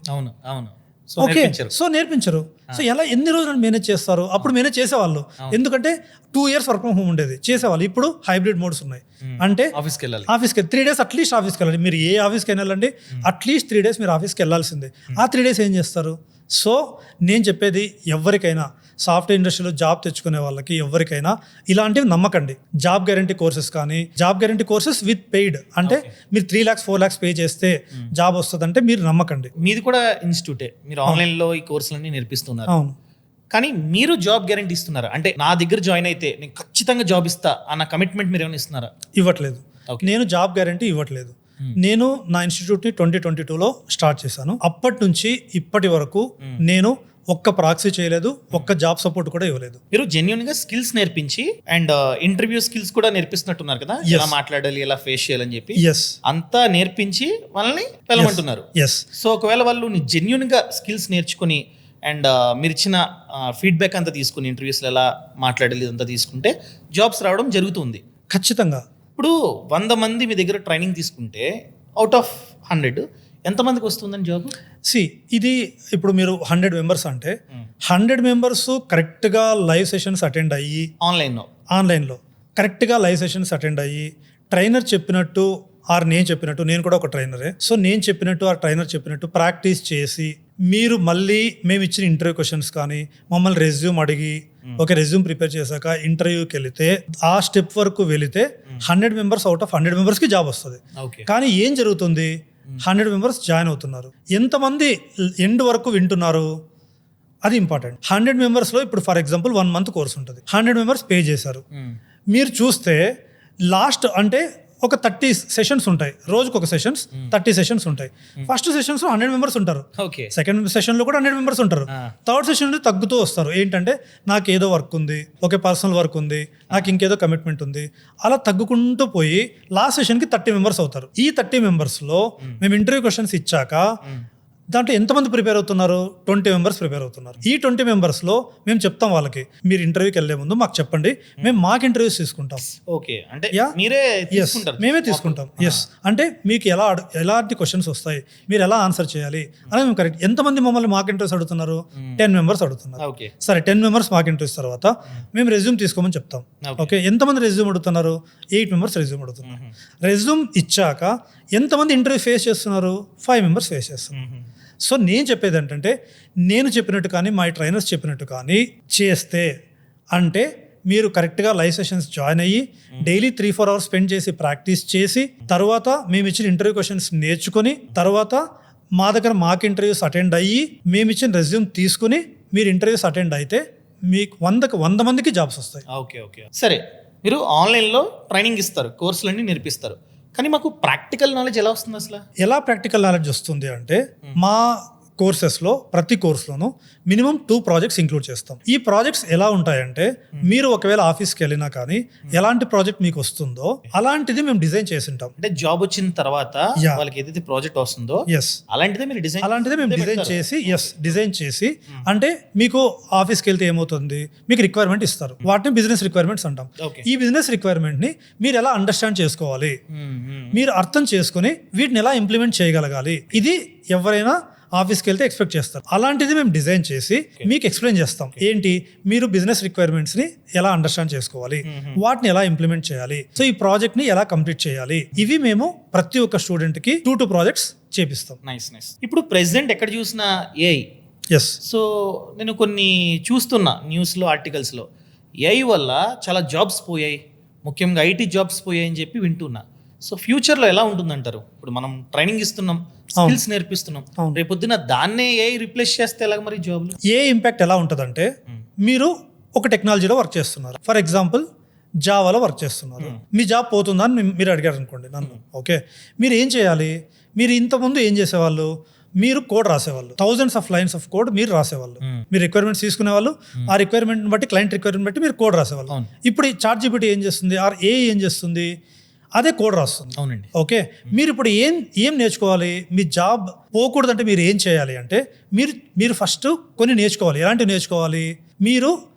ఓకే, సో నేర్పించరు. సో ఎలా ఎన్ని రోజులు మేనేజ్ చేస్తారు? అప్పుడు మేనేజ్ చేసేవాళ్ళు, ఎందుకంటే 2 years వర్క్ ఫ్రమ్ హోమ్ ఉండేది, చేసేవాళ్ళు. ఇప్పుడు హైబ్రిడ్ మోడ్స్ ఉన్నాయి, అంటే ఆఫీస్కి 3 days అట్లీస్ట్ ఆఫీస్కి వెళ్ళాలి. మీరు ఏ ఆఫీస్కి వెళ్ళాలండి, అట్లీస్ట్ 3 days మీరు ఆఫీస్కి వెళ్ళాల్సిందే. ఆ 3 days ఏం చేస్తారు? సో నేను చెప్పేది ఎవరికైనా, సాఫ్ట్వేర్ ఇండస్ట్రీలో జాబ్ తెచ్చుకునే వాళ్ళకి ఎవరికైనా ఇలాంటివి నమ్మకండి. జాబ్ గ్యారంటీ కోర్సెస్ కానీ, job guarantee courses with paid, అంటే మీరు 3 lakhs 4 lakhs పే చేస్తే జాబ్ వస్తుందంటే మీరు నమ్మకండి. మీది కూడా ఇన్స్టిట్యూటే, మీరు ఆన్లైన్లో ఈ కోర్సులన్నీ నేర్పిస్తున్నారు. అవును, కానీ మీరు జాబ్ గ్యారంటీ ఇస్తున్నారా? అంటే నా దగ్గర జాయిన్ అయితే నేను ఖచ్చితంగా జాబ్ ఇస్తా అన్న కమిట్మెంట్ మీరు ఏమైనా ఇస్తున్నారా? ఇవ్వట్లేదు. నేను జాబ్ గ్యారంటీ ఇవ్వట్లేదు. నేను నా ఇన్స్టిట్యూట్ని 2022లో స్టార్ట్ చేశాను. అప్పటి నుంచి ఇప్పటి వరకు నేను ఒక్క ప్రాక్సీ చేయలేదు, ఒక్క జాబ్ సపోర్ట్ కూడా ఇవ్వలేదు. మీరు జెన్యున్ గా స్కిల్స్ నేర్పించి అండ్ ఇంటర్వ్యూ స్కిల్స్ కూడా నేర్పిస్తున్నట్టున్నారు కదా, ఎలా మాట్లాడాలి, ఎలా ఫేస్ చేయాలని చెప్పి అంతా నేర్పించి వాళ్ళని వెళ్ళమంటున్నారు. సో ఒకవేళ వాళ్ళు జెన్యున్ గా స్కిల్స్ నేర్చుకుని అండ్ మీరు ఇచ్చిన ఫీడ్బ్యాక్ అంతా తీసుకుని ఇంటర్వ్యూస్లో ఎలా మాట్లాడాలి ఇదంతా తీసుకుంటే జాబ్స్ రావడం జరుగుతుంది ఖచ్చితంగా. ఇప్పుడు 100 మంది మీ దగ్గర ట్రైనింగ్ తీసుకుంటే అవుట్ ఆఫ్ 100 ఎంతమందికి వస్తుందని జాబ్? ఇది ఇప్పుడు మీరు 100 members అంటే 100 members కరెక్ట్గా లైవ్ సెషన్స్ అటెండ్ అయ్యి, ఆన్లైన్లో కరెక్ట్గా లైవ్ సెషన్స్ అటెండ్ అయ్యి, ట్రైనర్ చెప్పినట్టు ఆర్ నేను చెప్పినట్టు, నేను కూడా ఒక ట్రైనరే, సో నేను చెప్పినట్టు ఆ ట్రైనర్ చెప్పినట్టు ప్రాక్టీస్ చేసి, మీరు మళ్ళీ మేము ఇచ్చిన ఇంటర్వ్యూ క్వశ్చన్స్ కానీ మమ్మల్ని రెజ్యూమ్ అడిగి, ఒక రెజ్యూమ్ ప్రిపేర్ చేశాక ఇంటర్వ్యూకి వెళితే, ఆ స్టెప్ వరకు వెళితే 100 members out of 100 members job వస్తుంది. కానీ ఏం జరుగుతుంది? 100 members జాయిన్ అవుతున్నారు, ఎంతమంది ఎండ్ వరకు వింటున్నారు అది ఇంపార్టెంట్. 100 membersలో ఇప్పుడు ఫర్ ఎగ్జాంపుల్ 1 month కోర్స్ ఉంటుంది, 100 members పే చేశారు. మీరు చూస్తే లాస్ట్ అంటే ఒక 30 sessions ఉంటాయి, రోజుకు ఒక సెషన్స్ 30 sessions ఉంటాయి. ఫస్ట్ సెషన్స్ 100 members ఉంటారు, సెకండ్ సెషన్లో కూడా 100 members ఉంటారు, థర్డ్ సెషన్ తగ్గుతూ వస్తారు. ఏంటంటే నాకు ఏదో వర్క్ ఉంది, ఒక పర్సనల్ వర్క్ ఉంది, నాకు ఇంకేదో కమిట్మెంట్ ఉంది, అలా తగ్గుకుంటూ పోయి లాస్ట్ సెషన్కి 30 members అవుతారు. ఈ 30 membersలో మేము ఇంటర్వ్యూ క్వశ్చన్స్ ఇచ్చాక దాంట్లో ఎంతమంది ప్రిపేర్ అవుతున్నారు? 20 members ప్రిపేర్ అవుతున్నారు. ఈ 20 membersలో మేము చెప్తాం వాళ్ళకి, మీరు ఇంటర్వ్యూకి వెళ్ళే ముందు మాకు చెప్పండి, మేము మాక్ ఇంటర్వ్యూస్ తీసుకుంటాం. మేమే తీసుకుంటాం. అంటే మీకు ఎలాంటి క్వశ్చన్స్ వస్తాయి, మీరు ఎలా ఆన్సర్ చేయాలి అని మేము కరెక్ట్. ఎంతమంది మమ్మల్ని మాక్ ఇంటర్వ్యూస్ అడుగుతున్నారు? 10 members అడుగుతున్నారు. సరే, 10 members మాక్ ఇంటర్వ్యూస్ తర్వాత మేము రెజ్యూమ్ తీసుకోమని చెప్తాం. ఓకే, ఎంతమంది రెజ్యూమ్ అడుగుతున్నారు? 8 members రెజ్యూమ్ అడుగుతున్నారు. రెజ్యూమ్ ఇచ్చాక ఎంతమంది ఇంటర్వ్యూ ఫేస్ చేస్తున్నారు? 5 members ఫేస్ చేస్తున్నారు. సో నేను చెప్పేది ఏంటంటే, నేను చెప్పినట్టు కానీ మా ట్రైనర్స్ చెప్పినట్టు కానీ చేస్తే, అంటే మీరు కరెక్ట్గా లైవ్ సెషన్స్ జాయిన్ అయ్యి డైలీ 3-4 hours స్పెండ్ చేసి ప్రాక్టీస్ చేసి, తర్వాత మేము ఇచ్చిన ఇంటర్వ్యూ క్వశ్చన్స్ నేర్చుకుని, తర్వాత మా దగ్గర మాక్ ఇంటర్వ్యూస్ అటెండ్ అయ్యి మేము ఇచ్చిన రెజ్యూమ్ తీసుకుని మీరు ఇంటర్వ్యూస్ అటెండ్ అయితే మీకు 100 మందికి జాబ్స్ వస్తాయి. ఓకే. సరే, మీరు ఆన్లైన్లో ట్రైనింగ్ ఇస్తారు, కోర్సులన్నీ నేర్పిస్తారు, కానీ మాకు ప్రాక్టికల్ నాలెడ్జ్ ఎలా వస్తుంది? అసలు ఎలా ప్రాక్టికల్ నాలెడ్జ్ వస్తుంది అంటే, మా కోర్సెస్లో ప్రతి కోర్సులోనూ మినిమం 2 projects ఇంక్లూడ్ చేస్తాం. ఈ ప్రాజెక్ట్స్ ఎలా ఉంటాయంటే, మీరు ఒకవేళ ఆఫీస్కి వెళ్ళినా కానీ ఎలాంటి ప్రాజెక్ట్ మీకు వస్తుందో అలాంటిది మేము డిజైన్ చేసి ఉంటాం. అంటే జాబ్ వచ్చిన తర్వాత వాళ్ళకి ఏదైతే ప్రాజెక్ట్ వస్తుందో అలాంటిదే మేము డిజైన్ చేసి అంటే మీకు ఆఫీస్కి వెళ్తే ఏమవుతుంది, మీకు రిక్వైర్మెంట్ ఇస్తారు, వాటిని బిజినెస్ రిక్వైర్మెంట్స్ అంటాం. ఈ బిజినెస్ రిక్వైర్మెంట్ని మీరు ఎలా అండర్స్టాండ్ చేసుకోవాలి, మీరు అర్థం చేసుకుని వీటిని ఎలా ఇంప్లిమెంట్ చేయగలగాలి, ఇది ఎవరైనా ఆఫీస్కి వెళ్తే ఎక్స్పెక్ట్ చేస్తారు. అలాంటిది మేము డిజైన్ చేసి మీకు ఎక్స్ప్లెయిన్ చేస్తాం. ఏంటి, మీరు బిజినెస్ రిక్వైర్మెంట్స్ని ఎలా అండర్స్టాండ్ చేసుకోవాలి, వాటిని ఎలా ఇంప్లిమెంట్ చేయాలి, సో ఈ ప్రాజెక్ట్ని ఎలా కంప్లీట్ చేయాలి, ఇవి మేము ప్రతి ఒక్క స్టూడెంట్కి 2 projects చేపిస్తాం. నైస్. ఇప్పుడు ప్రెసిడెంట్ ఎక్కడ చూసినా ఏఐ. సో నేను కొన్ని చూస్తున్నా న్యూస్లో, ఆర్టికల్స్లో ఏఐ వల్ల చాలా జాబ్స్ పోయాయి, ముఖ్యంగా ఐటీ జాబ్స్ పోయాయి అని చెప్పి వింటున్నా. సో ఫ్యూచర్లో ఎలా ఉంటుందంటారు? ఇప్పుడు మనం ట్రైనింగ్ ఇస్తున్నాం, స్కిల్స్ నేర్పిస్తున్నాం, రేపొద్దున దాన్నే ఏఐ రిప్లేస్ చేస్తే ఎలా మరి జాబ్లు? ఏ ఇంపాక్ట్ ఎలా ఉంటుందంటే, మీరు ఒక టెక్నాలజీలో వర్క్ చేస్తున్నారు, ఫర్ ఎగ్జాంపుల్ జావాలో వర్క్ చేస్తున్నారు, మీ జాబ్ పోతుందా అని మీరు అడిగారు అనుకోండి నన్ను. ఓకే, మీరు ఏం చేయాలి? మీరు ఇంతకుముందు ఏం చేసేవాళ్ళు, మీరు కోడ్ రాసేవాళ్ళు, thousands of lines of code మీరు రాసేవాళ్ళు, మీరు రిక్వైర్మెంట్స్ తీసుకునేవాళ్ళు, ఆ రిక్వైర్మెంట్ బట్టి క్లయింట్ రిక్వైర్మెంట్ బట్టి మీరు కోడ్ రాసేవాళ్ళు. ఇప్పుడు ChatGPT ఏం చేస్తుంది, ఆర్ ఏఐ ఏం చేస్తుంది, అదే కోడ్ రాస్తుంది. అవునండి. ఓకే, మీరు ఇప్పుడు ఏం నేర్చుకోవాలి? మీ జాబ్ పోకూడదంటే మీరు ఏం చేయాలి అంటే, మీరు ఫస్ట్ కొన్ని నేర్చుకోవాలి. ఎలాంటివి నేర్చుకోవాలి? మీరు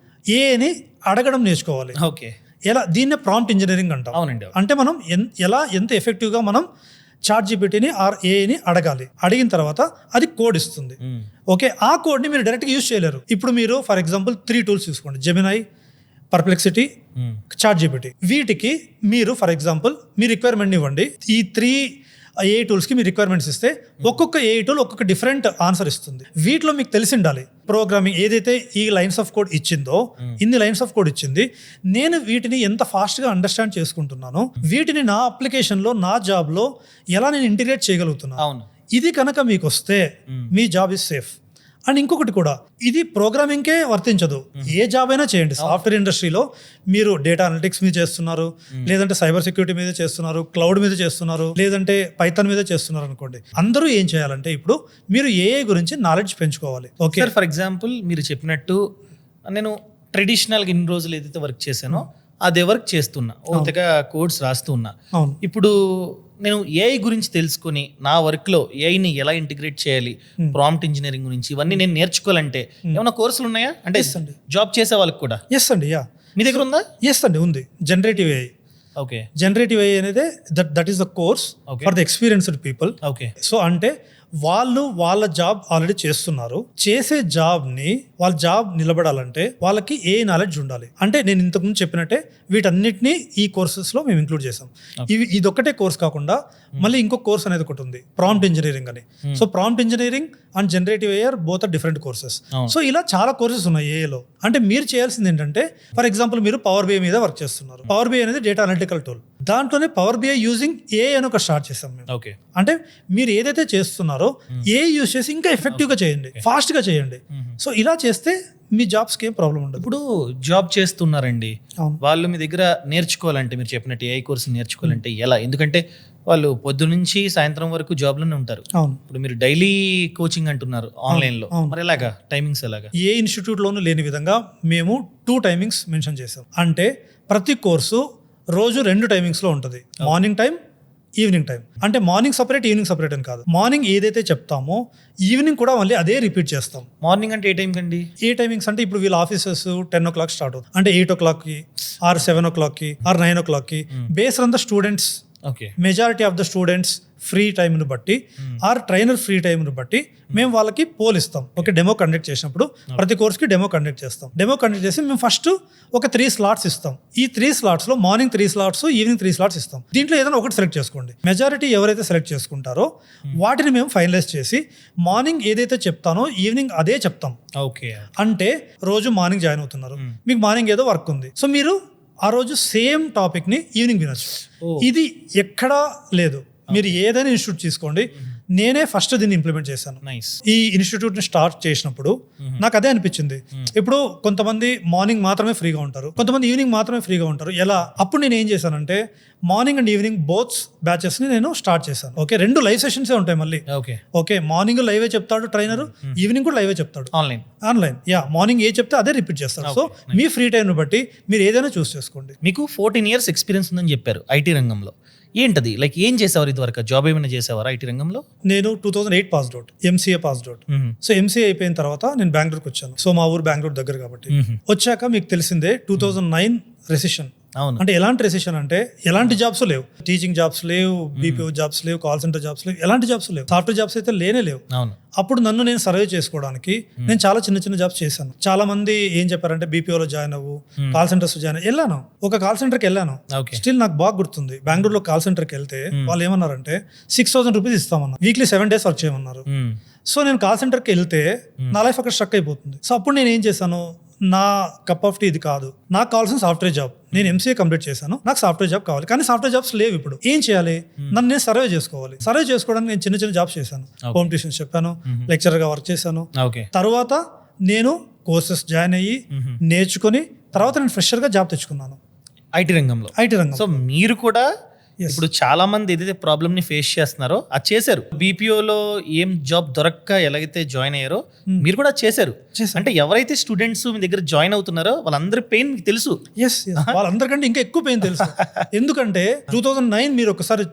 ఏఐని అడగడం నేర్చుకోవాలి. ఓకే, ఎలా, దీన్నే ప్రాంప్ట్ ఇంజనీరింగ్ అంటాం. అవునండి. అంటే మనం ఎంత ఎఫెక్టివ్గా మనం చాట్ జీపీటీని ఆర్ ఏఐని అడగాలి. అడిగిన తర్వాత అది కోడ్ ఇస్తుంది. ఓకే, ఆ కోడ్ని మీరు డైరెక్ట్గా యూజ్ చేయలేరు. ఇప్పుడు మీరు ఫర్ ఎగ్జాంపుల్ 3 టూల్స్ తీసుకోండి, జెమినై, పర్ప్లెక్సిటీ, చాట్ జీపీటీ. వీటికి మీరు ఫర్ ఎగ్జాంపుల్ మీ రిక్వైర్మెంట్ ఇవ్వండి. ఈ 3 ఏఐ టూల్స్కి మీ రిక్వైర్మెంట్స్ ఇస్తే ఒక్కొక్క ఏఐ టూల్ ఒక్కొక్క డిఫరెంట్ ఆన్సర్ ఇస్తుంది. వీటిలో మీకు తెలిసి ఉండాలి ప్రోగ్రామింగ్ ఏదైతే ఈ లైన్స్ ఆఫ్ కోడ్ ఇచ్చిందో, ఇన్ని లైన్స్ ఆఫ్ కోడ్ ఇచ్చింది, నేను వీటిని ఎంత ఫాస్ట్గా అండర్స్టాండ్ చేసుకుంటున్నాను, వీటిని నా అప్లికేషన్లో నా జాబ్లో ఎలా నేను ఇంటిగ్రేట్ చేయగలుగుతున్నాను. ఇది కనుక మీకు వస్తే మీ జాబ్ ఇస్ సేఫ్. అండ్ ఇంకొకటి కూడా, ఇది ప్రోగ్రామింగ్కే వర్తించదు, ఏ జాబ్ అయినా చేయండి. సాఫ్ట్వేర్ ఇండస్ట్రీలో మీరు డేటా అనలిటిక్స్ మీద చేస్తున్నారు, లేదంటే సైబర్ సెక్యూరిటీ మీద చేస్తున్నారు, క్లౌడ్ మీద చేస్తున్నారు, లేదంటే పైథాన్ మీద చేస్తున్నారు అనుకోండి. అందరూ ఏం చేయాలంటే ఇప్పుడు మీరు ఏఐ గురించి నాలెడ్జ్ పెంచుకోవాలి. ఓకే, ఫర్ ఎగ్జాంపుల్ మీరు చెప్పినట్టు నేను ట్రెడిషనల్గా ఇన్ని రోజులు ఏదైతే వర్క్ చేశానో అదే వర్క్ చేస్తున్నా, ఓతగా కోడ్స్ రాస్తూ ఉన్నా. ఇప్పుడు నేను ఏఐ గురించి తెలుసుకుని నా వర్క్లో ఏఐని ఎలా ఇంటిగ్రేట్ చేయాలి, ప్రాంప్ట్ ఇంజనీరింగ్ గురించి ఇవన్నీ నేను నేర్చుకోవాలంటే ఏమైనా కోర్సులు ఉన్నాయా? అంటే జాబ్ చేసే వాళ్ళకి కూడా? ఎస్ అండి, యా. మీ దగ్గర ఉందా? ఎస్ అండి, ఉంది. Generative AI. Okay, generative AI అనేది that is the course for the experienced people. Okay, so అంటే వాళ్ళు వాళ్ళ జాబ్ ఆల్రెడీ చేస్తున్నారు, చేసే జాబ్ని వాళ్ళ జాబ్ నిలబడాలంటే వాళ్ళకి ఏ నాలెడ్జ్ ఉండాలి. అంటే నేను ఇంతకుముందు చెప్పినట్టే వీటన్నిటిని ఈ కోర్సెస్లో మేము ఇంక్లూడ్ చేసాం. ఇదొక్కటే కోర్స్ కాకుండా మళ్ళీ ఇంకొక కోర్స్ అనేది ఒకటి ఉంది, ప్రాంప్ట్ ఇంజనీరింగ్ అని. So prompt engineering and generative AI both are different courses. So ఇలా చాలా కోర్సెస్ ఉన్నాయి ఏఐలో. అంటే మీరు చేయాల్సింది ఏంటంటే ఫర్ ఎగ్జాంపుల్ మీరు పవర్ బిఐ మీద వర్క్ చేస్తున్నారు. పవర్ బిఐ అనేది డేటా అనలిటికల్ టూల్. దాంట్లోనే పవర్ బిఐ యూజింగ్ ఏఐ అని ఒక స్టార్ట్ చేసాం మేము. ఓకే, అంటే మీరు ఏదైతే చేస్తున్నారో ఏఐ యూజ్ చేసి ఇంకా ఎఫెక్టివ్గా చేయండి, ఫాస్ట్గా చేయండి. సో ఇలా చేస్తే మీ జాబ్స్కి ఏం ప్రాబ్లం ఉండదు. ఇప్పుడు జాబ్ చేస్తున్నారండి, వాళ్ళు మీ దగ్గర నేర్చుకోవాలంటే మీరు చెప్పినట్టు ఏఐ కోర్స్ నేర్చుకోవాలంటే ఎలా? ఎందుకంటే వాళ్ళు పొద్దు నుంచి సాయంత్రం వరకు జాబ్లోనే ఉంటారు. అవును. ఇప్పుడు మీరు డైలీ కోచింగ్ అంటున్నారు ఆన్లైన్లో, మరి ఎలాగా టైమింగ్స్ ఎలాగా? ఏ ఇన్స్టిట్యూట్లోనూ లేని విధంగా మేము 2 టైమింగ్స్ మెన్షన్ చేసాం. అంటే ప్రతి కోర్సు రోజు 2 టైమింగ్స్లో ఉంటుంది, మార్నింగ్ టైం, ఈవినింగ్ టైం. అంటే మార్నింగ్ సపరేట్, ఈవినింగ్ సపరేట్ అని కాదు. మార్నింగ్ ఏదైతే చెప్తామో ఈవినింగ్ కూడా మళ్ళీ అదే రిపీట్ చేస్తాం. మార్నింగ్ అంటే ఏ టైం కండి? ఏ టైమింగ్స్ అంటే ఇప్పుడు వీళ్ళ ఆఫీసెస్ 10 o'clock స్టార్ట్ అవుతుంది, అంటే 8 o'clockకి ఆర్ 7 o'clockకి ఆర్ 9 o'clockకి based on the students. Okay, majority of the students free టైంను బట్టి ఆర్ ట్రైనర్ ఫ్రీ టైంను బట్టి మేము వాళ్ళకి పోల్ ఇస్తాం. ఓకే, డెమో కండక్ట్ చేసినప్పుడు ప్రతి కోర్స్కి డెమో కండక్ట్ చేస్తాం. డెమో కండక్ట్ చేసి మేము ఫస్ట్ ఒక 3 slots ఇస్తాం. ఈ 3 slotsలో మార్నింగ్ 3 slots, ఈవినింగ్ 3 slots ఇస్తాం. దీంట్లో ఏదైనా ఒకటి సెలెక్ట్ చేసుకోండి. మెజారిటీ ఎవరైతే సెలెక్ట్ చేసుకుంటారో వాటిని మేము ఫైనలైజ్ చేసి మార్నింగ్ ఏదైతే చెప్తానో ఈవినింగ్ అదే చెప్తాం. ఓకే, అంటే రోజు మార్నింగ్ జాయిన్ అవుతున్నారు, మీకు మార్నింగ్ ఏదో వర్క్ ఉంది, సో మీరు ఆ రోజు సేమ్ టాపిక్ని ఈవినింగ్ వినొచ్చు. ఇది ఎక్కడా లేదు. మీరు ఏదైనా ఇన్స్టిట్యూట్ తీసుకోండి, నేనే ఫస్ట్ దీన్ని ఇంప్లిమెంట్ చేశాను. ఈ ఇన్స్టిట్యూట్ని స్టార్ట్ చేసినప్పుడు నాకు అదే అనిపించింది. ఇప్పుడు కొంతమంది మార్నింగ్ మాత్రమే ఫ్రీగా ఉంటారు, కొంతమంది ఈవినింగ్ మాత్రమే ఫ్రీగా ఉంటారు. ఎలా? అప్పుడు నేను ఏం చేశానంటే మార్నింగ్ అండ్ ఈవినింగ్ బోత్ బ్యాచెస్ని నేను స్టార్ట్ చేశాను. ఓకే, 2 లైవ్ సెషన్సే ఉంటాయి మళ్ళీ. ఓకే, మార్నింగ్ లైవే చెప్తాడు ట్రైనర్, ఈవినింగ్ కూడా లైవే చెప్తాడు ఆన్లైన్. యా, మార్నింగ్ ఏ చెప్తే అదే రిపీట్ చేస్తాడు. సో మీ ఫ్రీ టైంని బట్టి మీరు ఏదైనా చూస్ చేసుకోండి. మీకు 14 years ఎక్స్పీరియన్స్ ఉందని చెప్పారు ఐటీ రంగంలో. ఏంటది, లైక్ ఏం చేసేవారు ఇదివరకు? జాబ్ ఏమైనా చేసేవారు ఐటీ రంగంలో? నేను 2008 passed out, MCA passed out. So MCA అయిపోయిన తర్వాత నేను బెంగళూరుకి వచ్చాను. సో మా ఊరు బెంగళూరు దగ్గర కాబట్టి వచ్చాక మీకు తెలిసిందే 2009 రెసిషన్. అంటే ఎలాంటి రెసిషన్ అంటే ఎలాంటి జాబ్స్ లేవు, టీచింగ్ జాబ్స్ లేవు, బీపీఓ జాబ్స్ లేవు, కాల్ సెంటర్ జాబ్స్ లేవు, ఎలాంటి జాబ్స్ లేవు, సాఫ్ట్వేర్ జాబ్స్ అయితే లేనే లేవు. అప్పుడు నన్ను నేను సర్వే చేసుకోవడానికి నేను చాలా చిన్న జాబ్స్ చేశాను. చాలా మంది ఏం చెప్పారంటే బీపీఓలో జాయిన్ అవ్వు, కాల్ సెంటర్స్ జాయిన్ వెళ్ళాను. ఒక కాల్ సెంటర్కి వెళ్ళాను, స్టిల్ నాకు బాగా గుర్తుంది. బెంగళూరులో కాల్ సెంటర్కి వెళ్తే వాళ్ళు ఏమన్నారంటే 6,000 rupees ఇస్తామన్నారు, వీక్లీ 7 days వర్క్ చేయమన్నారు. సో నేను కాల్ సెంటర్కి వెళ్తే నా లైఫ్ అక్కడ స్ట్రక్ అయిపోతుంది. సో అప్పుడు నేను ఏం చేశాను, నా కప్ ఆఫ్ టీ ఇది కాదు, నాకు కావాల్సిన సాఫ్ట్వేర్ జాబ్. నేను ఎంసీఏ కంప్లీట్ చేశాను, నాకు సాఫ్ట్వేర్ జాబ్ కావాలి, కానీ సాఫ్ట్వేర్ జాబ్స్ లేవు. ఇప్పుడు ఏం చేయాలి? నన్ను నేను సర్వే చేసుకోవాలి. సర్వే చేసుకోవడానికి నేను చిన్న జాబ్స్ చేశాను, హోమ్ ట్యూషన్స్ చెప్పాను, లెక్చరర్గా వర్క్ చేశాను. తర్వాత నేను కోర్సెస్ జాయిన్ అయ్యి నేర్చుకుని తర్వాత నేను ఫ్రెషర్గా జాబ్ తెచ్చుకున్నాను ఐటీ రంగంలో. సో మీరు కూడా ఇప్పుడు చాలా మంది ఏదైతే ప్రాబ్లమ్ ని ఫేస్ చేస్తున్నారో అది చేశారు. బీపీఓలో ఏం జాబ్ దొరక్క ఎలాగైతే జాయిన్ అయ్యారో మీరు కూడా చేశారు. అంటే ఎవరైతే స్టూడెంట్స్ మీ దగ్గర జాయిన్ అవుతున్నారో వాళ్ళందరి పెయిన్ మీకు తెలుసు. వాళ్ళందరికంటే ఇంకా ఎక్కువ పెయిన్ తెలుసు. ఎందుకంటే 2009 మీరు ఒకసారి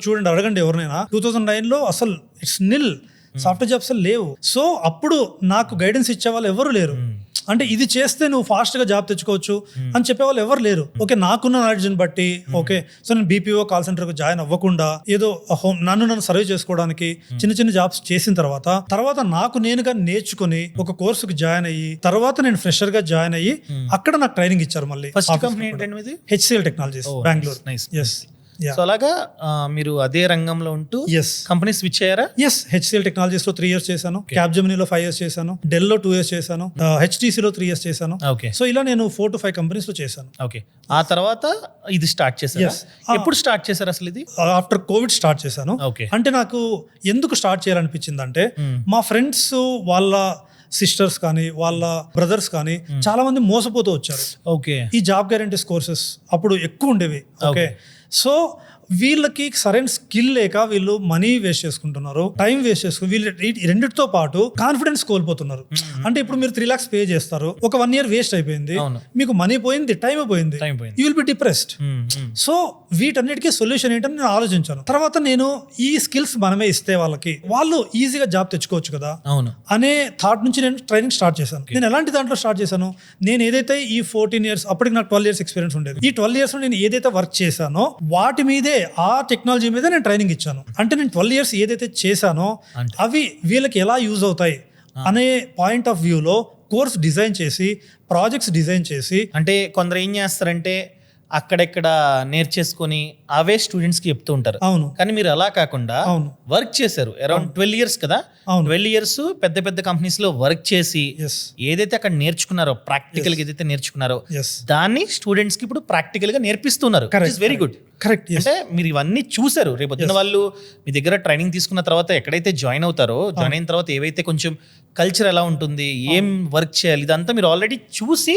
చూడండి, అడగండి ఎవరినైనా. 2009లో అసలు ఇట్స్ నిల్, సాఫ్ట్వేర్ జాబ్స్ లేవు. సో అప్పుడు నాకు గైడెన్స్ ఇచ్చే వాళ్ళు ఎవరు లేరు. అంటే ఇది చేస్తే నువ్వు ఫాస్ట్ గా జాబ్ తెచ్చుకోవచ్చు అని చెప్పేవాళ్ళు ఎవరు లేరు. ఓకే, నాకున్న నాలెడ్జ్ ని బట్టి ఓకే, సో నేను బీపీఓ కాల్ సెంటర్ కు జాయిన్ అవ్వకుండా ఏదో నన్ను సర్వే చేసుకోవడానికి చిన్న చిన్న జాబ్స్ చేసిన తర్వాత నాకు నేనుగా నేర్చుకుని ఒక కోర్సుకి జాయిన్ అయ్యి తర్వాత నేను ఫ్రెషర్ గా జాయిన్ అయ్యి అక్కడ నాకు ట్రైనింగ్ ఇచ్చారు. మళ్ళీ ఫస్ట్ కంపెనీ ఏంటండి మీది? HCL technologies, Bengaluru. Yes. So అలాగా మీరు అదే రంగంలో ఉంటూ కంపెనీ స్విచ్ అయ్యారా? ఎస్, HCL టెక్నాలజీస్ లో 3 years చేశాను, క్యాప్జెమినీలో 5 years చేశాను, డెల్ లో 2 years చేశాను, HTC లో 3 years చేశాను. ఓకే, సో ఇలా నేను 4 to 5 కంపెనీస్ లో చేశాను. ఓకే, ఆ తర్వాత ఇది స్టార్ట్ చేశారు. ఎప్పుడు స్టార్ట్ చేశారు అసలు ఇది? ఆఫ్టర్ కోవిడ్ స్టార్ట్ చేశాను. ఓకే, అంటే నాకు ఎందుకు స్టార్ట్ చేయాలనిపించింది అంటే మా ఫ్రెండ్స్ వాళ్ళ సిస్టర్స్ కానీ వాళ్ళ బ్రదర్స్ కానీ చాలా మంది మోసపోతూ వచ్చారు. ఓకే, ఈ జాబ్ గ్యారంటీస్ కోర్సెస్ అప్పుడు ఎక్కువ ఉండేవి. ఓకే, సో వీళ్ళకి సరైన స్కిల్ లేక వీళ్ళు మనీ వేస్ట్ చేసుకుంటున్నారు, టైం వేస్ట్ చేసుకుని వీళ్ళు రెండిటితో పాటు కాన్ఫిడెన్స్ కోల్పోతున్నారు. అంటే ఇప్పుడు మీరు 3 lakhs పే చేస్తారు, ఒక 1 year వేస్ట్ అయిపోయింది, మీకు మనీ పోయింది, టైం పోయింది, you will be depressed. So వీటన్నిటికీ సొల్యూషన్ ఏంటని నేను ఆలోచించాను. తర్వాత నేను ఈ స్కిల్స్ మనమే ఇస్తే వాళ్ళకి వాళ్ళు ఈజీగా జాబ్ తెచ్చుకోవచ్చు కదా అనే థాట్ నుంచి నేను ట్రైనింగ్ స్టార్ట్ చేశాను. నేను ఎలాంటి దాంట్లో స్టార్ట్ చేశాను, నేను ఏదైతే ఈ 14 years అప్పటికి నాకు 12 years ఎక్స్పీరియన్స్ ఉండేది, ఈ 12 years నేను ఏదైతే వర్క్ చేశానో వాటి మీదే ఆ టెక్నాలజీ మీద నేను ట్రైనింగ్ ఇచ్చాను. అంటే నేను 12 years ఏదైతే చేశానో అవి వీళ్ళకి ఎలా యూజ్ అవుతాయి అనే పాయింట్ ఆఫ్ వ్యూలో కోర్స్ డిజైన్ చేసి ప్రాజెక్ట్స్ డిజైన్ చేసి. అంటే కొందరు ఏం చేస్తారంటే అక్కడెక్కడ నేర్చేసుకొని అవే స్టూడెంట్స్ కి చెప్తూ ఉంటారు. అవును, కానీ మీరు అలా కాకుండా వర్క్ చేశారు అరౌండ్ 12 years కదా. 12 years పెద్ద పెద్ద కంపెనీస్ లో వర్క్ చేసి ఏదైతే అక్కడ నేర్చుకున్నారో, ప్రాక్టికల్ గా ఏదైతే నేర్చుకున్నారో దాన్ని స్టూడెంట్స్ కి ఇప్పుడు ప్రాక్టికల్ గా నేర్పిస్తున్నారు. Very good. కరెక్ట్. అంటే మీరు ఇవన్నీ చూసారు. రేపు పొద్దున వాళ్ళు మీ దగ్గర ట్రైనింగ్ తీసుకున్న తర్వాత ఎక్కడైతే జాయిన్ అవుతారో, జాయిన్ అయిన తర్వాత ఏవైతే కొంచెం కల్చర్ ఎలా ఉంటుంది, ఏం వర్క్ చేయాలి, ఇదంతా మీరు ఆల్రెడీ చూసి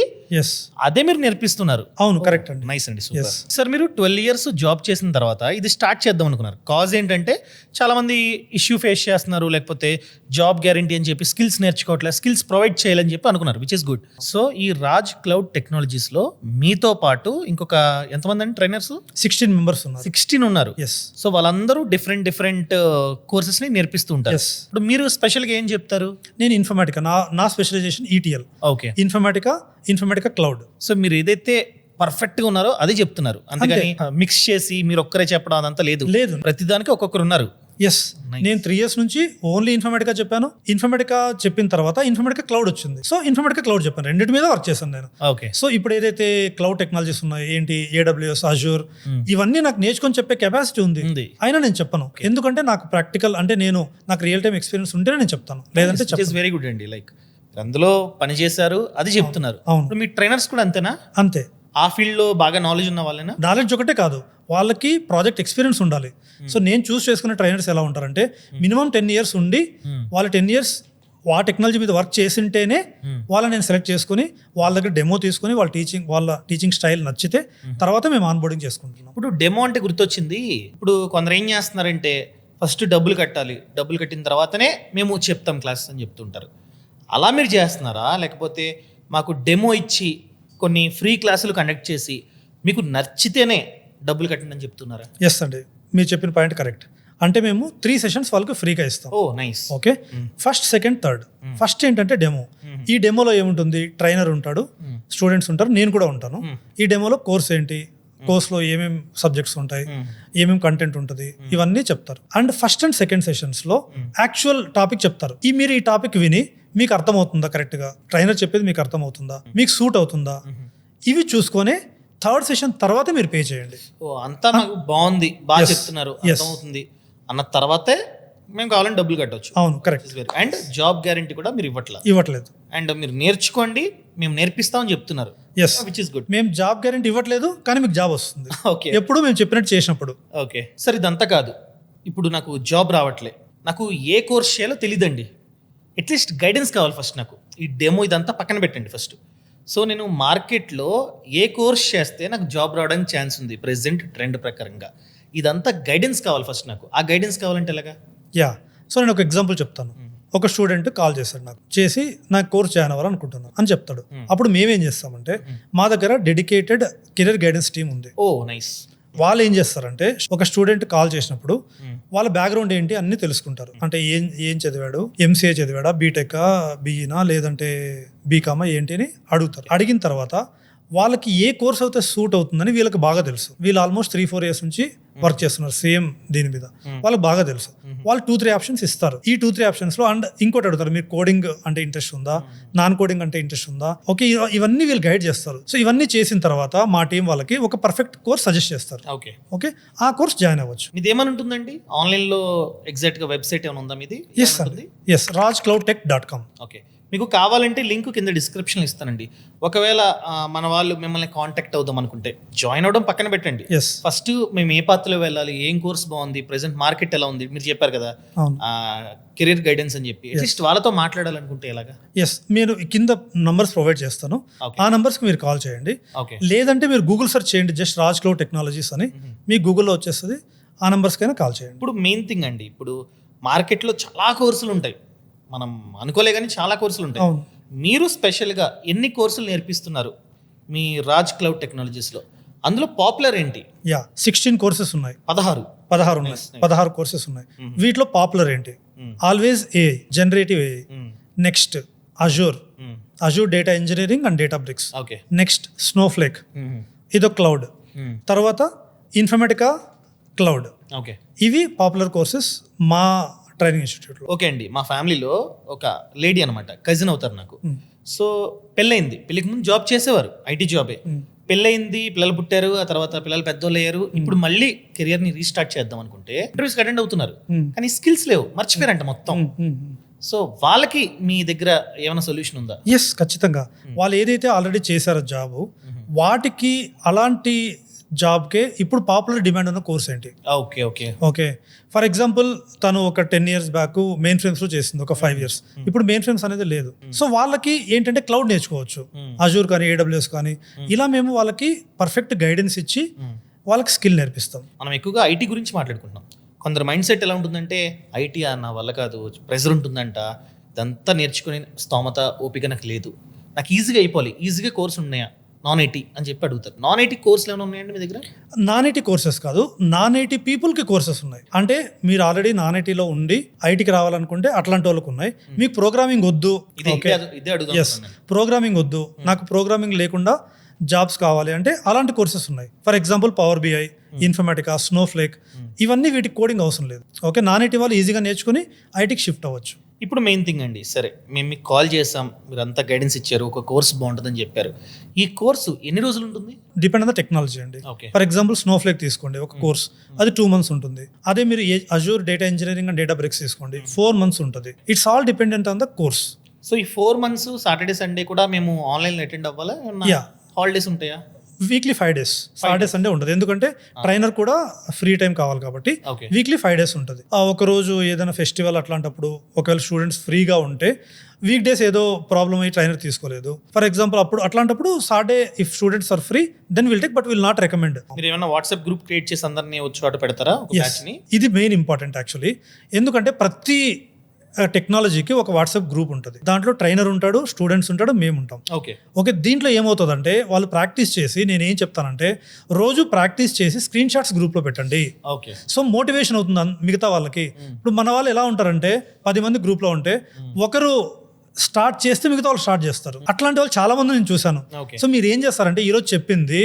అదే మీరు నేర్పిస్తున్నారు. అవును, కరెక్ట్ అండి. నైస్ అండి, సూపర్. సార్ మీరు 12 years జాబ్ చేసిన తర్వాత ఇది స్టార్ట్ చేద్దాం అనుకున్నారు. కాజ్ ఏంటంటే చాలా మంది ఇష్యూ ఫేస్ చేస్తున్నారు, లేకపోతే జాబ్ గ్యారంటీ అని చెప్పి స్కిల్స్ నేర్చుకోవట్లేదు, స్కిల్స్ ప్రొవైడ్ చేయాలని చెప్పి అనుకున్నారు, విచ్ ఇస్ గుడ్. సో ఈ రాజ్ క్లౌడ్ టెక్నాలజీస్ లో మీతో పాటు ఇంకొక ఎంతమంది అండి ట్రైనర్స్? 16 members ఉన్నారు. 16 ఉన్నారు. సో వాళ్ళందరూ డిఫరెంట్ కోర్సెస్ ని నేర్పిస్తూ ఉంటారు. ఇప్పుడు మీరు స్పెషల్ గా ఏం చెప్తారు? నేను ఇన్ఫర్మేటికా, నా specialization ETL. Okay, Informatica cloud. So మీరు ఏదైతే పర్ఫెక్ట్ గా ఉన్నారో అదే చెప్తున్నారు, అంతేగాని మిక్స్ చేసి మీరు ఒక్కరే చెప్పడం అదంతా లేదు. ప్రతిదానికి ఒక్కొక్కరు ఉన్నారు. ఎస్, నేను 3 years నుంచి ఓన్లీ ఇన్ఫర్మేటికా చెప్పాను. ఇన్ఫర్మేటికా చెప్పిన తర్వాత ఇన్ఫర్మేటికా క్లౌడ్ వచ్చింది. సో ఇన్ఫర్మేటికా క్లౌడ్ చెప్పాను, రెండింటి మీద వర్క్ చేశాను నేను. ఓకే, సో ఇప్పుడు ఏదైతే క్లౌడ్ టెక్నాలజీస్ ఉన్నాయి, ఏంటి AWS, Azure, ఇవన్నీ నాకు నేర్చుకొని చెప్పే కెపాసిటీ ఉంది. అయినా నేను చెప్పను, ఎందుకంటే నాకు ప్రాక్టికల్ అంటే నాకు రియల్ టైం ఎక్స్పీరియన్స్ ఉంటేనే నేను చెప్తాను, లేదంటే చెప్పను. వెరీ గుడ్ అండి. లైక్ అందులో పని చేశారు, అది చెప్తున్నారు. అవును, మీ ట్రైనర్స్ కూడా అంతేనా? అంతే. ఆ ఫీల్డ్ లో బాగా నాలెడ్జ్ ఉన్న వాళ్ళేనా? నాలెడ్జ్ ఒకటే కాదు, వాళ్ళకి ప్రాజెక్ట్ ఎక్స్పీరియన్స్ ఉండాలి. సో నేను చూస్ చేసుకునే ట్రైనర్స్ ఎలా ఉంటారంటే మినిమం 10 years ఉండి వాళ్ళు 10 years ఆ టెక్నాలజీ మీద వర్క్ చేసింటేనే వాళ్ళని నేను సెలెక్ట్ చేసుకుని వాళ్ళ దగ్గర డెమో తీసుకుని వాళ్ళ టీచింగ్ స్టైల్ నచ్చితే తర్వాత మేము ఆన్బోర్డింగ్ చేసుకుంటున్నాం. ఇప్పుడు డెమో అంటే గుర్తొచ్చింది. ఇప్పుడు కొందరు ఏం చేస్తున్నారంటే ఫస్ట్ డబ్బులు కట్టాలి, డబ్బులు కట్టిన తర్వాతనే మేము చెప్తాం క్లాస్ అని చెప్తుంటారు. అలా మీరు చేస్తున్నారా, లేకపోతే మాకు డెమో ఇచ్చి కొన్ని ఫ్రీ క్లాసులు కండక్ట్ చేసి మీకు నచ్చితేనే డబ్బులు కట్టండి అని చెప్తున్నారా? ఎస్ అండి, మీరు చెప్పిన పాయింట్ కరెక్ట్. అంటే మేము 3 sessions వాళ్ళకి ఫ్రీగా ఇస్తాం. Oh nice. Okay, first, second, third. First ఏంటంటే డెమో. ఈ డెమోలో ఏముంటుంది, ట్రైనర్ ఉంటాడు, స్టూడెంట్స్ ఉంటారు, నేను కూడా ఉంటాను. ఈ డెమోలో కోర్స్ ఏంటి, కోర్స్లో ఏమేం సబ్జెక్ట్స్ ఉంటాయి, ఏమేం కంటెంట్ ఉంటుంది, ఇవన్నీ చెప్తారు. అండ్ ఫస్ట్ అండ్ సెకండ్ సెషన్స్లో యాక్చువల్ టాపిక్ చెప్తారు. మీరు ఈ టాపిక్ విని మీకు అర్థమవుతుందా, కరెక్ట్గా ట్రైనర్ చెప్పేది మీకు అర్థమవుతుందా, మీకు సూట్ అవుతుందా, ఇవి చూసుకొని థర్డ్ సెషన్ తర్వాత మీరు పే చేయండి. ఓ అంతా నాకు బాగుంది, బాగా చెప్తున్నారు, అర్థమవుతుంది అన్న తర్వాతే మేము కావాలని డబ్బులు కట్టవచ్చు. అవును, కరెక్ట్. అండ్ జాబ్ గ్యారంటీ కూడా మీరు ఇవ్వట్లేదు. అండ్ మీరు నేర్చుకోండి, మేము నేర్పిస్తామని చెప్తున్నారు. Yes, which is good. మేము జాబ్ గ్యారంటీ ఇవ్వట్లేదు, కానీ మీకు జాబ్ వస్తుంది. ఓకే, ఎప్పుడు మేము చెప్పినట్టు చేసినప్పుడు. ఓకే, సరే ఇదంతా కాదు. ఇప్పుడు నాకు జాబ్ రావట్లే, నాకు ఏ కోర్స్ చేయాలో తెలియదండి, అట్లీస్ట్ గైడెన్స్ కావాలి ఫస్ట్ నాకు. ఈ డెమో ఇదంతా పక్కన పెట్టండి ఫస్ట్. సో నేను మార్కెట్లో ఏ కోర్స్ చేస్తే నాకు జాబ్ రావడానికి ఛాన్స్ ఉంది ప్రెసెంట్ ట్రెండ్ ప్రకారంగా, ఇదంతా గైడెన్స్ కావాలి ఫస్ట్ నాకు. ఆ గైడెన్స్ కావాలంటే ఎలాగా? సో నేను ఒక ఎగ్జాంపుల్ చెప్తాను. ఒక స్టూడెంట్ కాల్ చేస్తాడు, నాకు చేసి నాకు కోర్స్ జాయిన్ అవ్వాలనుకుంటున్నాను అని చెప్తాడు. అప్పుడు మేమేం చేస్తామంటే మా దగ్గర డెడికేటెడ్ కెరీర్ గైడెన్స్ టీమ్ ఉంది. ఓ నైస్. వాళ్ళు ఏం చేస్తారంటే ఒక స్టూడెంట్ కాల్ చేసినప్పుడు వాళ్ళ బ్యాక్గ్రౌండ్ ఏంటి అన్ని తెలుసుకుంటారు. అంటే ఏం చదివాడు, ఎంసీఏ చదివాడా, బీటెక్, బీఈనా, లేదంటే బీకామా ఏంటి అని అడుగుతారు. అడిగిన తర్వాత వాళ్ళకి ఏ కోర్స్ అయితే సూట్ అవుతుందని వీళ్ళకి బాగా తెలుసు. వీళ్ళు ఆల్మోస్ట్ 3-4 years నుంచి వర్క్ చేస్తున్నారు సేమ్ దీని మీద. వాళ్ళకి బాగా తెలుసు. వాళ్ళు 2-3 ఆప్షన్స్ ఇస్తారు. ఈ 2-3 ఆప్షన్స్ లో అండ్ ఇంకోటి అడుగుతారు, మీరు కోడింగ్ అంటే ఇంట్రెస్ట్ ఉందా, నాన్ కోడింగ్ అంటే ఇంట్రెస్ట్ ఉందా, ఓకే, ఇవన్నీ వీళ్ళు గైడ్ చేస్తారు. సో ఇవన్నీ చేసిన తర్వాత మా టీం వాళ్ళకి ఒక పర్ఫెక్ట్ కోర్స్ సజెస్ట్ చేస్తారు. ఓకే, ఆ కోర్స్ జాయిన్ అవ్వచ్చు. మీది ఏమని ఉంటుందండి ఆన్లైన్ లో? ఎగ్జాక్ట్ గా వెబ్సైట్ ఏమైనా ఉందా మీది? Yes, rajcloudtech.com. ఓకే, మీకు కావాలంటే లింక్ కింద డిస్క్రిప్షన్ ఇస్తానండి. ఒకవేళ మన వాళ్ళు మిమ్మల్ని కాంటాక్ట్ అవుదాం అనుకుంటే, జాయిన్ అవడం పక్కన పెట్టండి, ఫస్ట్ మేము ఏ పాత్రలో వెళ్ళాలి, ఏం కోర్స్ బాగుంది, ప్రెసెంట్ మార్కెట్ ఎలా ఉంది, మీరు చెప్పారు కదా కెరీర్ గైడెన్స్ అని చెప్పి, అట్లీస్ట్ వాళ్ళతో మాట్లాడాలనుకుంటే ఎలాగా? ఎస్, మీరు కింద నంబర్స్ ప్రొవైడ్ చేస్తాను, ఆ నంబర్స్కి మీరు కాల్ చేయండి. లేదంటే మీరు గూగుల్ సెర్చ్ చేయండి, జస్ట్ రాజ్ క్లౌడ్ టెక్నాలజీస్ అని, మీకు గూగుల్లో వచ్చేస్తుంది. ఆ నంబర్స్కైనా కాల్ చేయండి. ఇప్పుడు మెయిన్ థింగ్ అండి, ఇప్పుడు మార్కెట్లో చాలా కోర్సులు ఉంటాయి, మనం అనుకోలే కానీ చాలా కోర్సులు ఉంటాయి. మీరు స్పెషల్గా ఎన్ని కోర్సులు నేర్పిస్తున్నారు మీ రాజ్ క్లౌడ్ టెక్నాలజీస్లో? అందులో పాపులర్ ఏంటి? 16 కోర్సెస్ ఉన్నాయి. 16 ఉన్నాయి. 16 కోర్సెస్ ఉన్నాయి. వీటిలో పాపులర్ ఏంటి? Always AI, generative AI, next Azure data engineering and Databricks, next Snowflake, ఇదో క్లౌడ్, తర్వాత ఇన్ఫర్మేటికా క్లౌడ్. ఇవి పాపులర్ కోర్సెస్ మా ట్రైనింగ్ ఇన్స్టిట్యూట్లో. ఓకే అండి, మా ఫ్యామిలీలో ఒక లేడీ అనమాట, కజిన్ అవుతారు నాకు. సో పెళ్ళయింది, పెళ్ళికి ముందు జాబ్ చేసేవారు, ఐటీ జాబే. పెళ్ళయింది, పిల్లలు పుట్టారు, ఆ తర్వాత పిల్లలు పెద్దోళ్ళు అయ్యారు. ఇప్పుడు మళ్ళీ కెరియర్ ని రీస్టార్ట్ చేద్దాం అనుకుంటే ఇంటర్వ్యూస్ అటెండ్ అవుతున్నారు, కానీ స్కిల్స్ లేవు, మర్చిపోయారంట మొత్తం. సో వాళ్ళకి మీ దగ్గర ఏమైనా సొల్యూషన్ ఉందా? ఎస్, ఖచ్చితంగా. వాళ్ళు ఏదైతే ఆల్రెడీ చేశారో జాబ్, వాటికి అలాంటి జాబ్కే ఇప్పుడు పాపులర్ డిమాండ్ ఉన్న కోర్స్ ఏంటి? ఓకే, ఫర్ ఎగ్జాంపుల్ తను ఒక 10 years బ్యాక్ మెయిన్ ఫ్రేమ్స్ లో చేసింది, ఒక 5 years. ఇప్పుడు మెయిన్ ఫ్రేమ్స్ అనేది లేదు. సో వాళ్ళకి ఏంటంటే క్లౌడ్ నేర్చుకోవచ్చు, అజూర్ కానీ ఏడబ్ల్యూఎస్ కానీ. ఇలా మేము వాళ్ళకి పర్ఫెక్ట్ గైడెన్స్ ఇచ్చి వాళ్ళకి స్కిల్ నేర్పిస్తాం. మనం ఎక్కువగా ఐటీ గురించి మాట్లాడుకుంటున్నాం. కొందరు మైండ్ సెట్ ఎలా ఉంటుందంటే, ఐటీ అన్న వల్ల కాదు, ప్రెజర్ ఉంటుందంట, ఇదంతా నేర్చుకునే స్తోమత ఓపిక నాకు లేదు, నాకు ఈజీగా అయిపోవాలి, ఈజీగా కోర్స్ ఉన్నాయా నాన్ ఐటీ అని చెప్పి అడుగుతారు. నాన్ ఐటీ కోర్సులు ఏమైనా ఉన్నాయండి మీ దగ్గర? నాన్ ఐటీ కోర్సెస్ కాదు, నాన్ ఐటీ పీపుల్కి కోర్సెస్ ఉన్నాయి. అంటే మీరు ఆల్రెడీ నాన్ ఐటీలో ఉండి ఐటీకి రావాలనుకుంటే అట్లాంటి వాళ్ళకు ఉన్నాయి. మీకు ప్రోగ్రామింగ్ వద్దు, ప్రోగ్రామింగ్ వద్దు, నాకు ప్రోగ్రామింగ్ లేకుండా జాబ్స్ కావాలి అంటే అలాంటి కోర్సెస్ ఉన్నాయి. For example power BI, Informatica, Snowflake, ఇవన్నీ వీటికి కోడింగ్ అవసరం లేదు. ఓకే, నాన్ ఐటీ వాళ్ళు ఈజీగా నేర్చుకుని ఐటీకి షిఫ్ట్ అవ్వచ్చు. ఇప్పుడు మెయిన్ థింగ్ అండి, సరే మేము మీకు కాల్ చేసాం, మీరు అంతా గైడెన్స్ ఇచ్చారు, ఒక కోర్స్ బాగుంటుందని చెప్పారు. ఈ కోర్సు ఎన్ని రోజులు ఉంటుంది? డిపెండ్ ఆన్ ద టెక్నాలజీ అండి. ఫర్ ఎగ్జాంపుల్ స్నోఫ్లేక్ తీసుకోండి, ఒక కోర్స్ అది 2 months ఉంటుంది. అదే మీరు Azure data engineering and Databricks తీసుకోండి, 4 months ఉంటుంది. It's all dependent on the course. So ఈ 4 months సాటర్డే సండే కూడా మేము ఆన్లైన్లో అటెండ్ అవ్వాలా? హాలిడేస్ ఉంటాయా? వీక్లీ 5 days, సాటర్డే సండే ఉండదు, ఎందుకంటే ట్రైనర్ కూడా ఫ్రీ టైం కావాలి కాబట్టి వీక్లీ 5 days ఉంటుంది. ఒక రోజు ఏదైనా ఫెస్టివల్ అట్లాంటప్పుడు ఒకవేళ స్టూడెంట్స్ ఫ్రీగా ఉంటే, వీక్ డేస్ ఏదో ప్రాబ్లమ్ అయ్యి ట్రైనర్ తీసుకోలేదు ఫర్ ఎగ్జాంపుల్, అప్పుడు అట్లాంటప్పుడు Saturday if students are free then will take, but will not recommend. మీరు ఏమైనా వాట్సాప్ గ్రూప్ క్రియేట్ చేసి అందరినీ వచ్చి చోట పెడతారా? ఇది మెయిన్ ఇంపార్టెంట్ యాక్చువల్లీ, ఎందుకంటే ప్రతి టెక్నాలజీకి ఒక వాట్సాప్ గ్రూప్ ఉంటుంది. దాంట్లో ట్రైనర్ ఉంటాడు, స్టూడెంట్స్ ఉంటాడు, మేము ఉంటాం. ఓకే, దీంట్లో ఏమవుతుందంటే వాళ్ళు ప్రాక్టీస్ చేసి, నేను ఏం చెప్తానంటే రోజు ప్రాక్టీస్ చేసి స్క్రీన్ షాట్స్ గ్రూప్లో పెట్టండి. సో మోటివేషన్ అవుతుంది మిగతా వాళ్ళకి. ఇప్పుడు మన వాళ్ళు ఎలా ఉంటారంటే 10 మంది గ్రూప్లో ఉంటే ఒకరు స్టార్ట్ చేస్తే మిగతా వాళ్ళు స్టార్ట్ చేస్తారు. అట్లాంటి వాళ్ళు చాలా మంది నేను చూశాను. సో మీరు ఏం చేస్తారంటే ఈరోజు చెప్పింది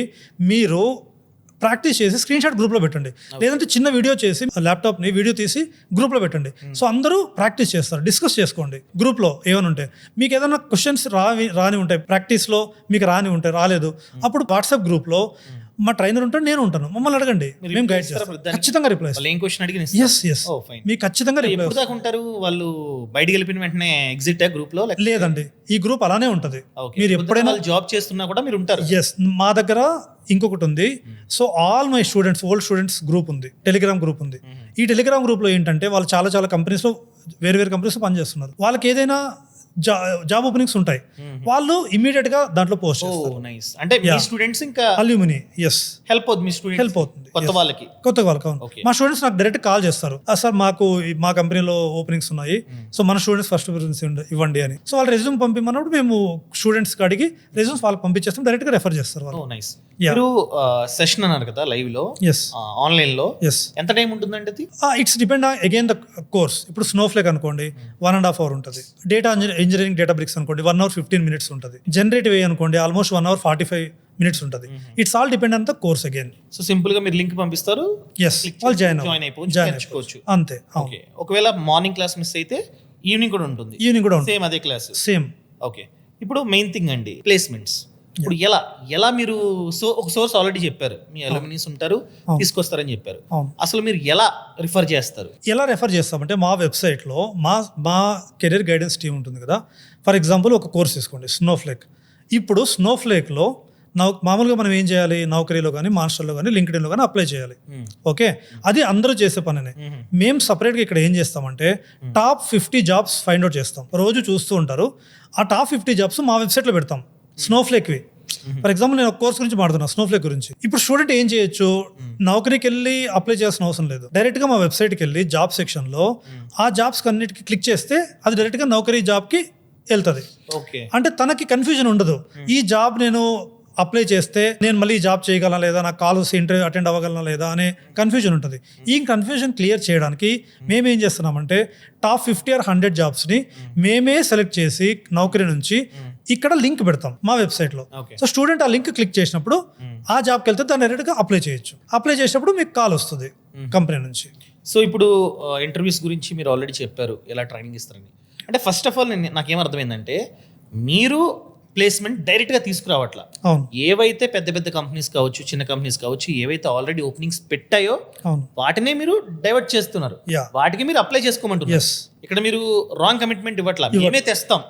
మీరు ప్రాక్టీస్ చేసి స్క్రీన్ షాట్ గ్రూప్లో పెట్టండి, లేదంటే చిన్న వీడియో చేసి ల్యాప్టాప్ని వీడియో తీసి గ్రూప్లో పెట్టండి. సో అందరూ ప్రాక్టీస్ చేస్తారు, డిస్కస్ చేసుకోండి గ్రూప్లో. ఏమైనా ఉంటే మీకు ఏదైనా క్వశ్చన్స్ రాని ఉంటాయి, ప్రాక్టీస్లో మీకు రాలేదు, అప్పుడు వాట్సాప్ గ్రూప్లో మా ట్రైనర్ ఉంటాడు, నేను ఉంటాను, మమ్మల్ని అడగండి, మేము గైడ్ చేస్తాం, ఖచ్చితంగా రిప్లై మీకు ఖచ్చితంగా రిప్లై ఉంటారు. వాళ్ళు బయటికి వెళ్ళిన వెంటనే ఎగ్జిట్ గ్రూప్ లో లేదండి, ఈ గ్రూప్ అలానే ఉంటది. మీరు ఎప్పుడైనా జాబ్ చేస్తున్నా కూడా మీరు ఉంటారు. ఎస్, మా దగ్గర ఇంకొకటి ఉంది. So all my students, old students group ఉంది, టెలిగ్రామ్ గ్రూప్ ఉంది. ఈ టెలిగ్రామ్ గ్రూప్ లో ఏంటంటే వాళ్ళు చాలా కంపెనీస్ లో వేరే కంపెనీస్ లో పనిచేస్తున్నారు. వాళ్ళకి ఏదైనా జాబ్ ఓపెనింగ్స్ ఉంటాయి, వాళ్ళు ఇమీడియట్ గా దాంట్లో పోస్ట్ ఓ చేస్తారు. నైస్. అంటే మీ స్టూడెంట్స్ ఇంకా అల్యూమిని ఎస్ హెల్ప్ అవుతుంది, మీ స్టూడెంట్స్ హెల్ప్ అవుతుంది కొత్త వాళ్ళకి. కొత్త వాళ్ళకి. అవును. Okay. మా స్టూడెంట్స్ నాకు డైరెక్ట్ కాల్ చేస్తారు, సార్ మాకు మా కంపెనీలో ఓపెనింగ్స్ ఉన్నాయి, సో మన స్టూడెంట్స్ ఫస్ట్ ప్రిఫరెన్స్ ఇవ్వండి అని. సో వాళ్ళు రెజ్యూమ్ పంపిమన్నప్పుడు మేము స్టూడెంట్స్ అడిగి రెజ్యూమ్స్ వాళ్ళకి పంపించేస్తాం, డైరెక్ట్ గా రెఫర్ చేస్తారు వాళ్ళు. ఓ నైస్. మీరు సెషన్ అన్నారు కదా లైవ్ లో, ఎస్ ఆన్లైన్ లో ఎస్ ఎంత టైం ఉంటుందండి అది? It's depend again the course. ఇప్పుడు స్నోఫ్లేక్ అనుకోండి 1.5 hours ఉంటుంది. డేటా ఇంజనీరింగ్ డేటా బ్రిక్స్ అనుకోండి 1 hour 15 minutes ఉంటుంది. జనరేటివ్ అనుకోండి ఆల్మోస్ట్ 1 hour 45 minutes ఉంటుంది. It's all depend on the course again. So simple గా మీరు లింక్ పంపిస్తారు, ఎస్ వాళ్ళు జాయిన్ అయిపోవచ్చు, నేర్చుకోవచ్చు అంతే. ఓకే. ఒకవేళ మార్నింగ్ క్లాస్ మిస్ అయితే ఈవినింగ్ కూడా ఉంటుంది, ఈవినింగ్ కూడా ఉంటుంది, సేమ్ అదే క్లాస్ సేమ్. ఓకే. ఇప్పుడు మెయిన్ థింగ్ అండి ప్లేస్మెంట్స్. ఇప్పుడు ఎలా మీరు ఒక సోర్స్ ఆల్రెడీ చెప్పారు, మీ అల్యూమినీస్ ఉంటారు తీసుకొస్తారని చెప్పారు. అసలు మీరు ఎలా రిఫర్ చేస్తారు? ఎలా రెఫర్ చేస్తామంటే మా వెబ్సైట్లో మా కెరీర్ గైడెన్స్ టీమ్ ఉంటుంది కదా. ఫర్ ఎగ్జాంపుల్ ఒక కోర్స్ తీసుకోండి స్నోఫ్లేక్. ఇప్పుడు స్నోఫ్లేక్లో మామూలుగా మనం ఏం చేయాలి, నౌకరీలో కానీ మాస్టర్లో కానీ లింక్డ్ఇన్లో కానీ అప్లై చేయాలి. ఓకే, అది అందరూ చేసే పనినే. మేము సపరేట్గా ఇక్కడ ఏం చేస్తామంటే టాప్ 50 jobs ఫైండ్ అవుట్ చేస్తాం. రోజు చూస్తూ ఉంటారు, ఆ టాప్ 50 jobs మా వెబ్సైట్లో పెడతాం స్నోఫ్లేక్వి. ఫర్ ఎగ్జాంపుల్ నేను ఒక కోర్స్ గురించి మాట్లాడుతున్నా స్నోఫ్లేక్ గురించి. ఇప్పుడు స్టూడెంట్ ఏం చేయొచ్చు, నౌకరీకి వెళ్ళి అప్లై చేయాల్సిన అవసరం లేదు, డైరెక్ట్ గా మా వెబ్సైట్కి వెళ్ళి జాబ్ సెక్షన్ లో ఆ జాబ్స్ అన్నిటికి క్లిక్ చేస్తే అది డైరెక్ట్ గా నౌకరీ జాబ్ కి వెళ్తుంది. అంటే తనకి కన్ఫ్యూజన్ ఉండదు, ఈ జాబ్ నేను అప్లై చేస్తే నేను మళ్ళీ జాబ్ చేయగలనా లేదా, నాకు కాల్స్ ఇంటర్వ్యూ అటెండ్ అవ్వగలనా లేదా అనే కన్ఫ్యూజన్ ఉంటుంది. ఈ కన్ఫ్యూజన్ క్లియర్ చేయడానికి మేమేం చేస్తున్నామంటే టాప్ 50 or 100 jobsని మేమే సెలెక్ట్ చేసి నౌకరీ నుంచి ఇక్కడ లింక్ పెడతాం మా వెబ్సైట్లో. సో స్టూడెంట్ ఆ లింక్ క్లిక్ చేసినప్పుడు ఆ జాబ్కి వెళ్తే దాన్ని డైరెక్ట్గా అప్లై చేయొచ్చు. అప్లై చేసినప్పుడు మీకు కాల్ వస్తుంది కంపెనీ నుంచి. సో ఇప్పుడు ఇంటర్వ్యూస్ గురించి మీరు ఆల్రెడీ చెప్పారు ఎలా ట్రైనింగ్ ఇస్తారని. అంటే ఫస్ట్ ఆఫ్ ఆల్ నాకేం అర్థమైందంటే మీరు ప్లేస్మెంట్ డైరెక్ట్గా తీసుకురావట్లా. ఏవైతే పెద్ద పెద్ద కంపెనీస్ కావచ్చు, చిన్న కంపెనీస్ కావచ్చు, ఏవైతే ఆల్రెడీ ఓపెనింగ్స్ పెట్టాయో వాటినే మీరు డైవర్ట్ చేస్తున్నారు, వాటికి మీరు అప్లై చేసుకోమంటున్నారు. ఇక్కడ మీరు రాంగ్ కమిట్మెంట్ ఇవ్వట్లా, మేమే తెస్తాం,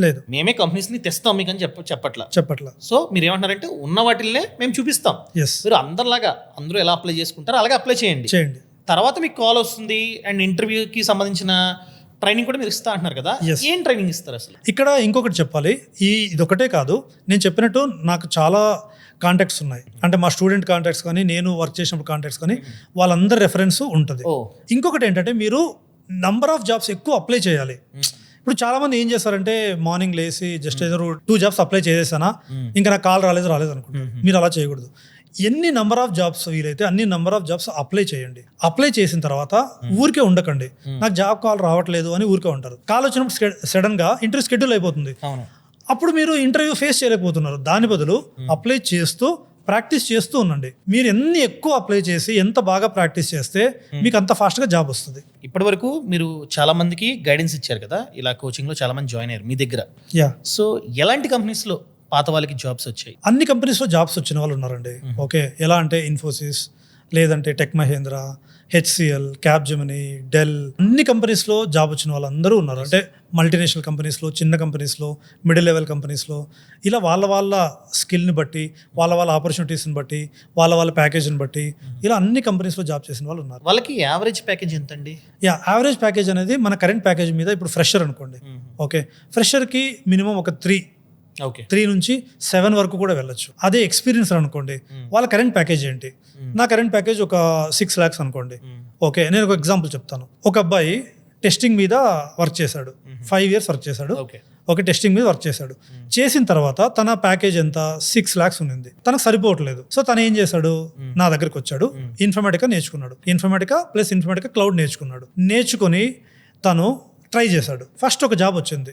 లేదు మేమే కంపెనీస్ ని తెస్తాం మీకు అని చెప్పట్లా. సో మీరు ఏమంటారంటే ఉన్న వాటిల్నే మేము చూపిస్తాం, మీరు అందరూ ఎలా అప్లై చేసుకుంటారో అలాగే అప్లై చేయండి. తర్వాత మీకు కాల్ వస్తుంది అండ్ ఇంటర్వ్యూకి సంబంధించిన ట్రైనింగ్ కూడా మీరు ఇస్తా అంటున్నారు కదా, ఏం ట్రైనింగ్ ఇస్తారు అసలు? ఇక్కడ ఇంకొకటి చెప్పాలి, ఇదొకటే కాదు, నేను చెప్పినట్టు నాకు చాలా కాంటాక్ట్స్ ఉన్నాయి. అంటే మా స్టూడెంట్ కాంటాక్ట్స్ కానీ నేను వర్క్ చేసినప్పుడు కాంటాక్ట్స్ కానీ వాళ్ళందరి రెఫరెన్స్ ఉంటుంది. ఇంకొకటి ఏంటంటే మీరు నంబర్ ఆఫ్ జాబ్స్ ఎక్కువ అప్లై చేయాలి. ఇప్పుడు చాలా మంది ఏం చేస్తారంటే మార్నింగ్ లేసి జస్ట్ ఏదో 2 jobs అప్లై చేసేసానా ఇంకా నాకు కాల్ రాలేదు అనుకుంటారు. మీరు అలా చేయకూడదు. ఎన్ని నంబర్ ఆఫ్ జాబ్స్ వీలైతే అన్ని నంబర్ ఆఫ్ జాబ్స్ అప్లై చేయండి. అప్లై చేసిన తర్వాత ఊరికే ఉండకండి, నాకు జాబ్ కాల్ రావట్లేదు అని ఊరికే ఉంటారు. కాల్ వచ్చినప్పుడు సడన్ గా ఇంటర్వ్యూ షెడ్యూల్ అయిపోతుంది, అప్పుడు మీరు ఇంటర్వ్యూ ఫేస్ చేయలేకపోతున్నారు. దాని బదులు అప్లై చేస్తూ ప్రాక్టీస్ చేస్తూ ఉండండి. మీరు ఎన్ని ఎక్కువ అప్లై చేసి ఎంత బాగా ప్రాక్టీస్ చేస్తే మీకు అంత ఫాస్ట్ గా జాబ్ వస్తుంది. ఇప్పటి వరకు మీరు చాలా మందికి గైడెన్స్ ఇచ్చారు కదా, ఇలా కోచింగ్ లో చాలా మంది జాయిన్ అయ్యారు మీ దగ్గర. సో ఎలాంటి కంపెనీస్ లో పాత వాళ్ళకి జాబ్స్ వచ్చాయి? అన్ని కంపెనీస్ లో జాబ్స్ వచ్చిన వాళ్ళు ఉన్నారండి. ఓకే, ఎలా అంటే ఇన్ఫోసిస్, లేదంటే Tech Mahindra, HCL, Capgemini, Dell, అన్ని కంపెనీస్లో జాబ్ వచ్చిన వాళ్ళందరూ ఉన్నారు. అంటే మల్టీనేషనల్ కంపెనీస్లో, చిన్న కంపెనీస్లో, మిడిల్ లెవెల్ కంపెనీస్లో, ఇలా వాళ్ళ స్కిల్ని బట్టి, వాళ్ళ ఆపర్చునిటీస్ని బట్టి, వాళ్ళ ప్యాకేజ్ని బట్టి ఇలా అన్ని కంపెనీస్లో జాబ్ చేసిన వాళ్ళు ఉన్నారు. వాళ్ళకి యావరేజ్ ప్యాకేజ్ ఎంత అండి? యావరేజ్ ప్యాకేజ్ అనేది మన కరెంట్ ప్యాకేజ్ మీద, ఇప్పుడు ఫ్రెషర్ అనుకోండి, ఓకే, ఫ్రెషర్కి మినిమం ఒక 3 నుంచి 7 వరకు కూడా వెళ్ళొచ్చు. అదే ఎక్స్పీరియన్స్ అనుకోండి, వాళ్ళ కరెంట్ ప్యాకేజ్ ఏంటి? నా కరెంట్ ప్యాకేజ్ ఒక 6 lakhs అనుకోండి. ఓకే, నేను ఒక ఎగ్జాంపుల్ చెప్తాను. ఒక అబ్బాయి టెస్టింగ్ మీద వర్క్ చేశాడు, 5 years వర్క్ చేశాడు. ఓకే, టెస్టింగ్ మీద వర్క్ చేశాడు. చేసిన తర్వాత తన ప్యాకేజ్ ఎంత 6 lakhs ఉంది, తనకు సరిపోవట్లేదు. సో తను ఏం చేశాడు, నా దగ్గరికి వచ్చాడు, ఇన్ఫర్మేటికా నేర్చుకున్నాడు, ఇన్ఫర్మేటికా ప్లస్ ఇన్ఫర్మేటికా క్లౌడ్ నేర్చుకొని తను ట్రై చేశాడు. ఫస్ట్ ఒక జాబ్ వచ్చింది,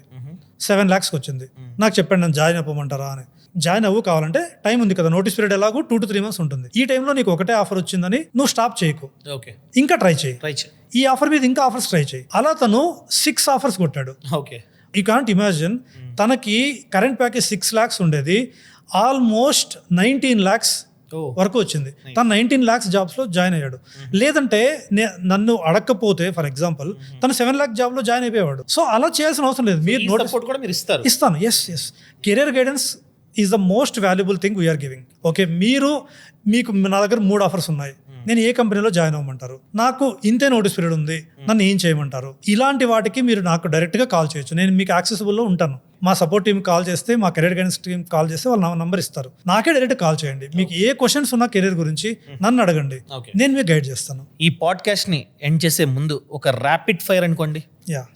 7 lakhs వచ్చింది. నాకు చెప్పండి నన్ను జాయిన్ అవ్వమంటారా అని. జాయిన్ అవ్వు, కావాలంటే టైం ఉంది కదా, నోటీస్ పీరియడ్ ఎలాగో 2 to 3 months ఉంటుంది. ఈ టైంలో నీకు ఒకటే ఆఫర్ వచ్చిందని నువ్వు స్టాప్ చేయకు, ఇంకా ట్రై చేయి, ఈ ఆఫర్ మీద ఇంకా ఆఫర్స్ ట్రై చేయి. అలా తను 6 offers కొట్టాడు. యూ కాంట్ ఇమాజిన్, తనకి కరెంట్ ప్యాకేజ్ 6 lakhs ఉండేది, ఆల్మోస్ట్ 19 lakhs వరకు వచ్చింది. తను 19 lakhs జాబ్స్ లో జాయిన్ అయ్యాడు. లేదంటే నన్ను అడగకపోతే ఫర్ ఎగ్జాంపుల్ తను 7 lakh జాబ్ లో జాయిన్ అయిపోయాడు. సో అలా చేయాల్సిన అవసరం లేదు, మీరు నోటీస్ ఇస్తాను. Yes career guidance is the most valuable thing we're giving. Okay, మీకు నా దగ్గర 3 ఆఫర్స్ ఉన్నాయి, నేను ఏ కంపెనీలో జాయిన్ అవ్వమంటారు, నాకు ఇంతే నోటీస్ పీరియడ్ ఉంది, నన్ను ఏం చేయమంటారు, ఇలాంటి వాటికి మీరు నాకు డైరెక్ట్గా కాల్ చేయొచ్చు. నేను మీకు యాక్సెసిబుల్లో ఉంటాను. మా సపోర్ట్ టీమ్ కాల్ చేస్తే, మా కెరీర్ గైడెన్స్ టీమ్ కాల్ చేస్తే వాళ్ళ నంబర్ ఇస్తారు. నాకే డైరెక్ట్ కాల్ చేయండి. మీకు ఏ క్వశ్చన్స్ ఉన్నా కెరీర్ గురించి నన్ను అడగండి, నేను మీకు గైడ్ చేస్తాను. ఈ పాడ్కాస్ట్ ని ఎండ్ చేసే ముందు ఒక ర్యాపిడ్ ఫైర్ అనుకోండి.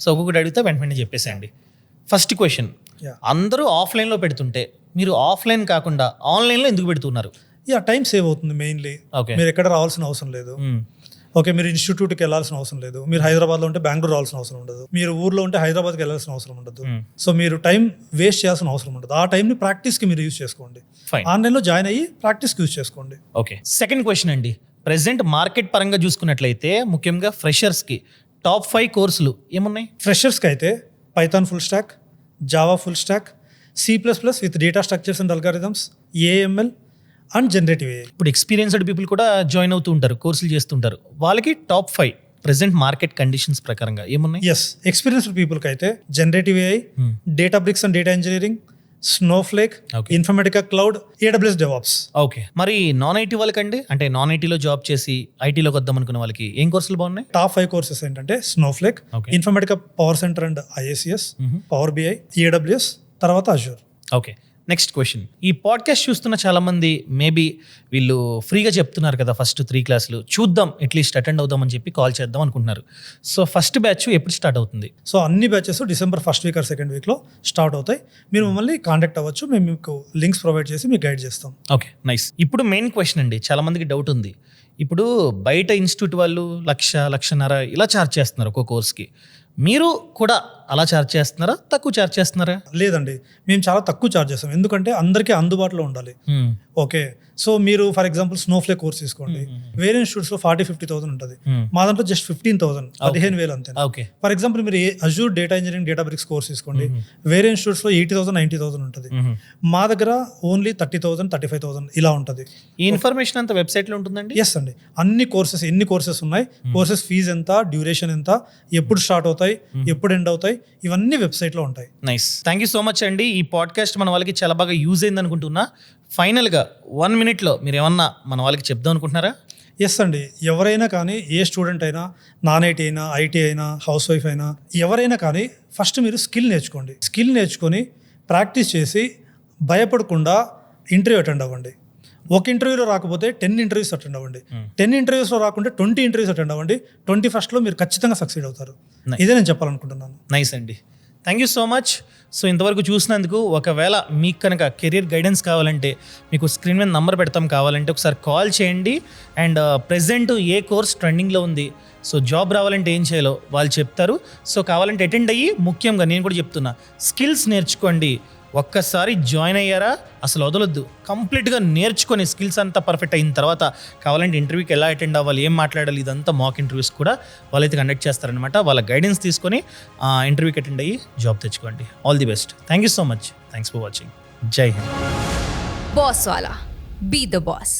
సో ఒక్కొక్కటి అడిగితే వెంటనే చెప్పేసేయండి. ఫస్ట్ క్వశ్చన్, అందరూ ఆఫ్లైన్లో పెడుతుంటే మీరు ఆఫ్లైన్ కాకుండా ఆన్లైన్లో ఎందుకు పెడుతున్నారు? టైం సేవ్ అవుతుంది మెయిన్లీ. మీరు ఎక్కడ రావాల్సిన అవసరం లేదు. ఓకే, మీరు ఇన్స్టిట్యూట్కి వెళ్ళాల్సిన అవసరం లేదు. మీరు హైదరాబాద్లో ఉంటే బెంగళూరు రావాల్సిన అవసరం ఉండదు. మీరు ఊర్లో ఉంటే హైదరాబాద్కి వెళ్ళాల్సిన అవసరం ఉండదు. సో మీరు టైం వేస్ట్ చేయాల్సిన అవసరం ఉండదు. ఆ టైంని ప్రాక్టీస్కి మీరు యూజ్ చేసుకోండి. ఆన్లైన్లో జాయిన్ అయ్యి ప్రాక్టీస్కి యూజ్ చేసుకోండి. ఓకే, సెకండ్ క్వశ్చన్ అండి. ప్రెసెంట్ మార్కెట్ పరంగా చూసుకున్నట్లయితే ముఖ్యంగా ఫ్రెషర్స్కి టాప్ 5 కోర్సులు ఏమున్నాయి? ఫ్రెషర్స్కి అయితే Python full stock, Java full stock, C++ with data structures and algorithms, AML and generative AI. ఇప్పుడు ఎక్స్పీరియన్స్డ్ పీపుల్ కూడా జాయిన్ అవుతూ ఉంటారు, కోర్సులు చేస్తుంటారు. వాళ్ళకి టాప్ 5 ప్రెసెంట్ మార్కెట్ కండిషన్స్ ప్రకారంగా ఏమున్నాయి? ఎస్, ఎక్స్పీరియన్స్డ్ పీపుల్కి అయితే generative AI, Databricks and data engineering, Snowflake, Informatica cloud, AWS DevOps. Okay, మరి నాన్ ఐటీ వాళ్ళకండి, అంటే నాన్ ఐటీలో జాబ్ చేసి ఐటీలోకి వద్దాం అనుకున్న వాళ్ళకి ఏం కోర్సులు బాగున్నాయి? టాప్ 5 కోర్సెస్ ఏంటంటే Snowflake, Informatica power centre and IACS, power BI, AWS, తర్వాత అజూర్. Okay, next question. ఈ పాడ్కాస్ట్ చూస్తున్న చాలా మంది మేబీ వీళ్ళు ఫ్రీగా చెప్తున్నారు కదా ఫస్ట్ 3 క్లాసులు, చూద్దాం అట్లీస్ట్ అటెండ్ అవుదాం అని చెప్పి కాల్ చేద్దాం అనుకుంటున్నారు. సో ఫస్ట్ బ్యాచ్ ఎప్పుడు స్టార్ట్ అవుతుంది? సో అన్ని batches December 1st week or 2nd వీక్లో స్టార్ట్ అవుతాయి. మీరు మమ్మల్ని కాంటాక్ట్ అవ్వచ్చు, మేము మీకు లింక్స్ ప్రొవైడ్ చేసి మీకు గైడ్ చేస్తాం. Okay, nice. ఇప్పుడు మెయిన్ క్వశ్చన్ అండి, చాలా మందికి డౌట్ ఉంది. ఇప్పుడు బయట ఇన్స్టిట్యూట్ వాళ్ళు 1,00,000-1,50,000 ఇలా ఛార్జ్ చేస్తున్నారు ఒక్కో కోర్స్కి. మీరు కూడా అలా ఛార్జ్ చేస్తున్నారా, తక్కువ ఛార్జ్ చేస్తున్నారా? లేదండి, మేము చాలా తక్కువ ఛార్జ్ చేస్తాం. ఎందుకంటే అందరికీ అందుబాటులో ఉండాలి. ఓకే, సో మీరు ఫర్ ఎగ్జాంపుల్ స్నోఫ్లేక్ కోర్స్ తీసుకోండి, వేరే ఇన్స్టిట్యూట్స్లో 40,000-50,000 ఉంటుంది. మా దాంట్లో జస్ట్ 15,000, 15,000 అంతే. ఓకే, ఫర్ ఎగ్జాంపుల్ మీరు అజూర్ డేటా ఇంజనీరింగ్ డేటాబ్రిక్స్ కోర్స్ తీసుకోండి, వేరే ఇన్స్టిట్యూట్స్లో 80,000, 90,000 ఉంటుంది. మా దగ్గర ఓన్లీ 30,000, 35,000 ఇలా ఉంటుంది. ఈ ఇన్ఫర్మేషన్ అంతా వెబ్సైట్లో ఉంటుందండి? ఎస్ అండి, అన్ని కోర్సెస్, ఎన్ని కోర్సెస్ ఉన్నాయి, కోర్సెస్ ఫీజు ఎంత, డ్యూరేషన్ ఎంత, ఎప్పుడు స్టార్ట్ అవుతాయి, ఎప్పుడు ఎండ్ అవుతాయి, ఇవన్నీ వెబ్సైట్లో ఉంటాయి. Nice, thank you so much అండి. ఈ పాడ్కాస్ట్ మన వాళ్ళకి చాలా బాగా యూజ్ అయింది అనుకుంటున్నా. ఫైనల్గా 1 minute మీరు ఏమన్నా మన వాళ్ళకి చెప్దాం అనుకుంటున్నారా? ఎస్ అండి, ఎవరైనా కానీ, ఏ స్టూడెంట్ అయినా, నాన్ ఐటీ అయినా, ఐటీ అయినా, హౌస్ వైఫ్ అయినా, ఎవరైనా కానీ ఫస్ట్ మీరు స్కిల్ నేర్చుకోండి. స్కిల్ నేర్చుకొని ప్రాక్టీస్ చేసి భయపడకుండా ఇంటర్వ్యూ అటెండ్ అవ్వండి. ఒక ఇంటర్వ్యూలో రాకపోతే 10 ఇంటర్వ్యూస్ అటెండ్ అవ్వండి. 10 ఇంటర్వ్యూస్లో రాకుంటే 20 ఇంటర్వ్యూస్ అటెండ్ అవ్వండి. 21st మీరు ఖచ్చితంగా సక్సీడ్ అవుతారు. ఇదే నేను చెప్పాలనుకుంటున్నాను. నైస్ అండి, thank you so much. So ఇంతవరకు చూసినందుకు, ఒకవేళ మీకు కనుక కెరీర్ గైడెన్స్ కావాలంటే మీకు స్క్రీన్ మీద నంబర్ పెడతాం, కావాలంటే ఒకసారి కాల్ చేయండి. అండ్ ప్రెజెంట్ ఏ కోర్స్ ట్రెండింగ్లో ఉంది, సో జాబ్ రావాలంటే ఏం చేయాలో వాళ్ళు చెప్తారు. సో కావాలంటే అటెండ్ అయ్యి, ముఖ్యంగా నేను కూడా చెప్తున్నా, స్కిల్స్ నేర్చుకోండి. ఒక్కసారి జాయిన్ అయ్యారా అసలు వదలొద్దు, కంప్లీట్గా నేర్చుకొని స్కిల్స్ అంతా పర్ఫెక్ట్ అయిన తర్వాత కావాలంటే ఇంటర్వ్యూకి ఎలా అటెండ్ అవ్వాలి, ఏం మాట్లాడాలి, ఇదంతా మాక్ ఇంటర్వ్యూస్ కూడా వాళ్ళైతే కండక్ట్ చేస్తారనమాట. వాళ్ళ గైడెన్స్ తీసుకొని ఇంటర్వ్యూకి అటెండ్ అయ్యి జాబ్ తెచ్చుకోండి. All the best. Thank you so much. Thanks for watching. జై Hind. Boss Wala. Be the boss.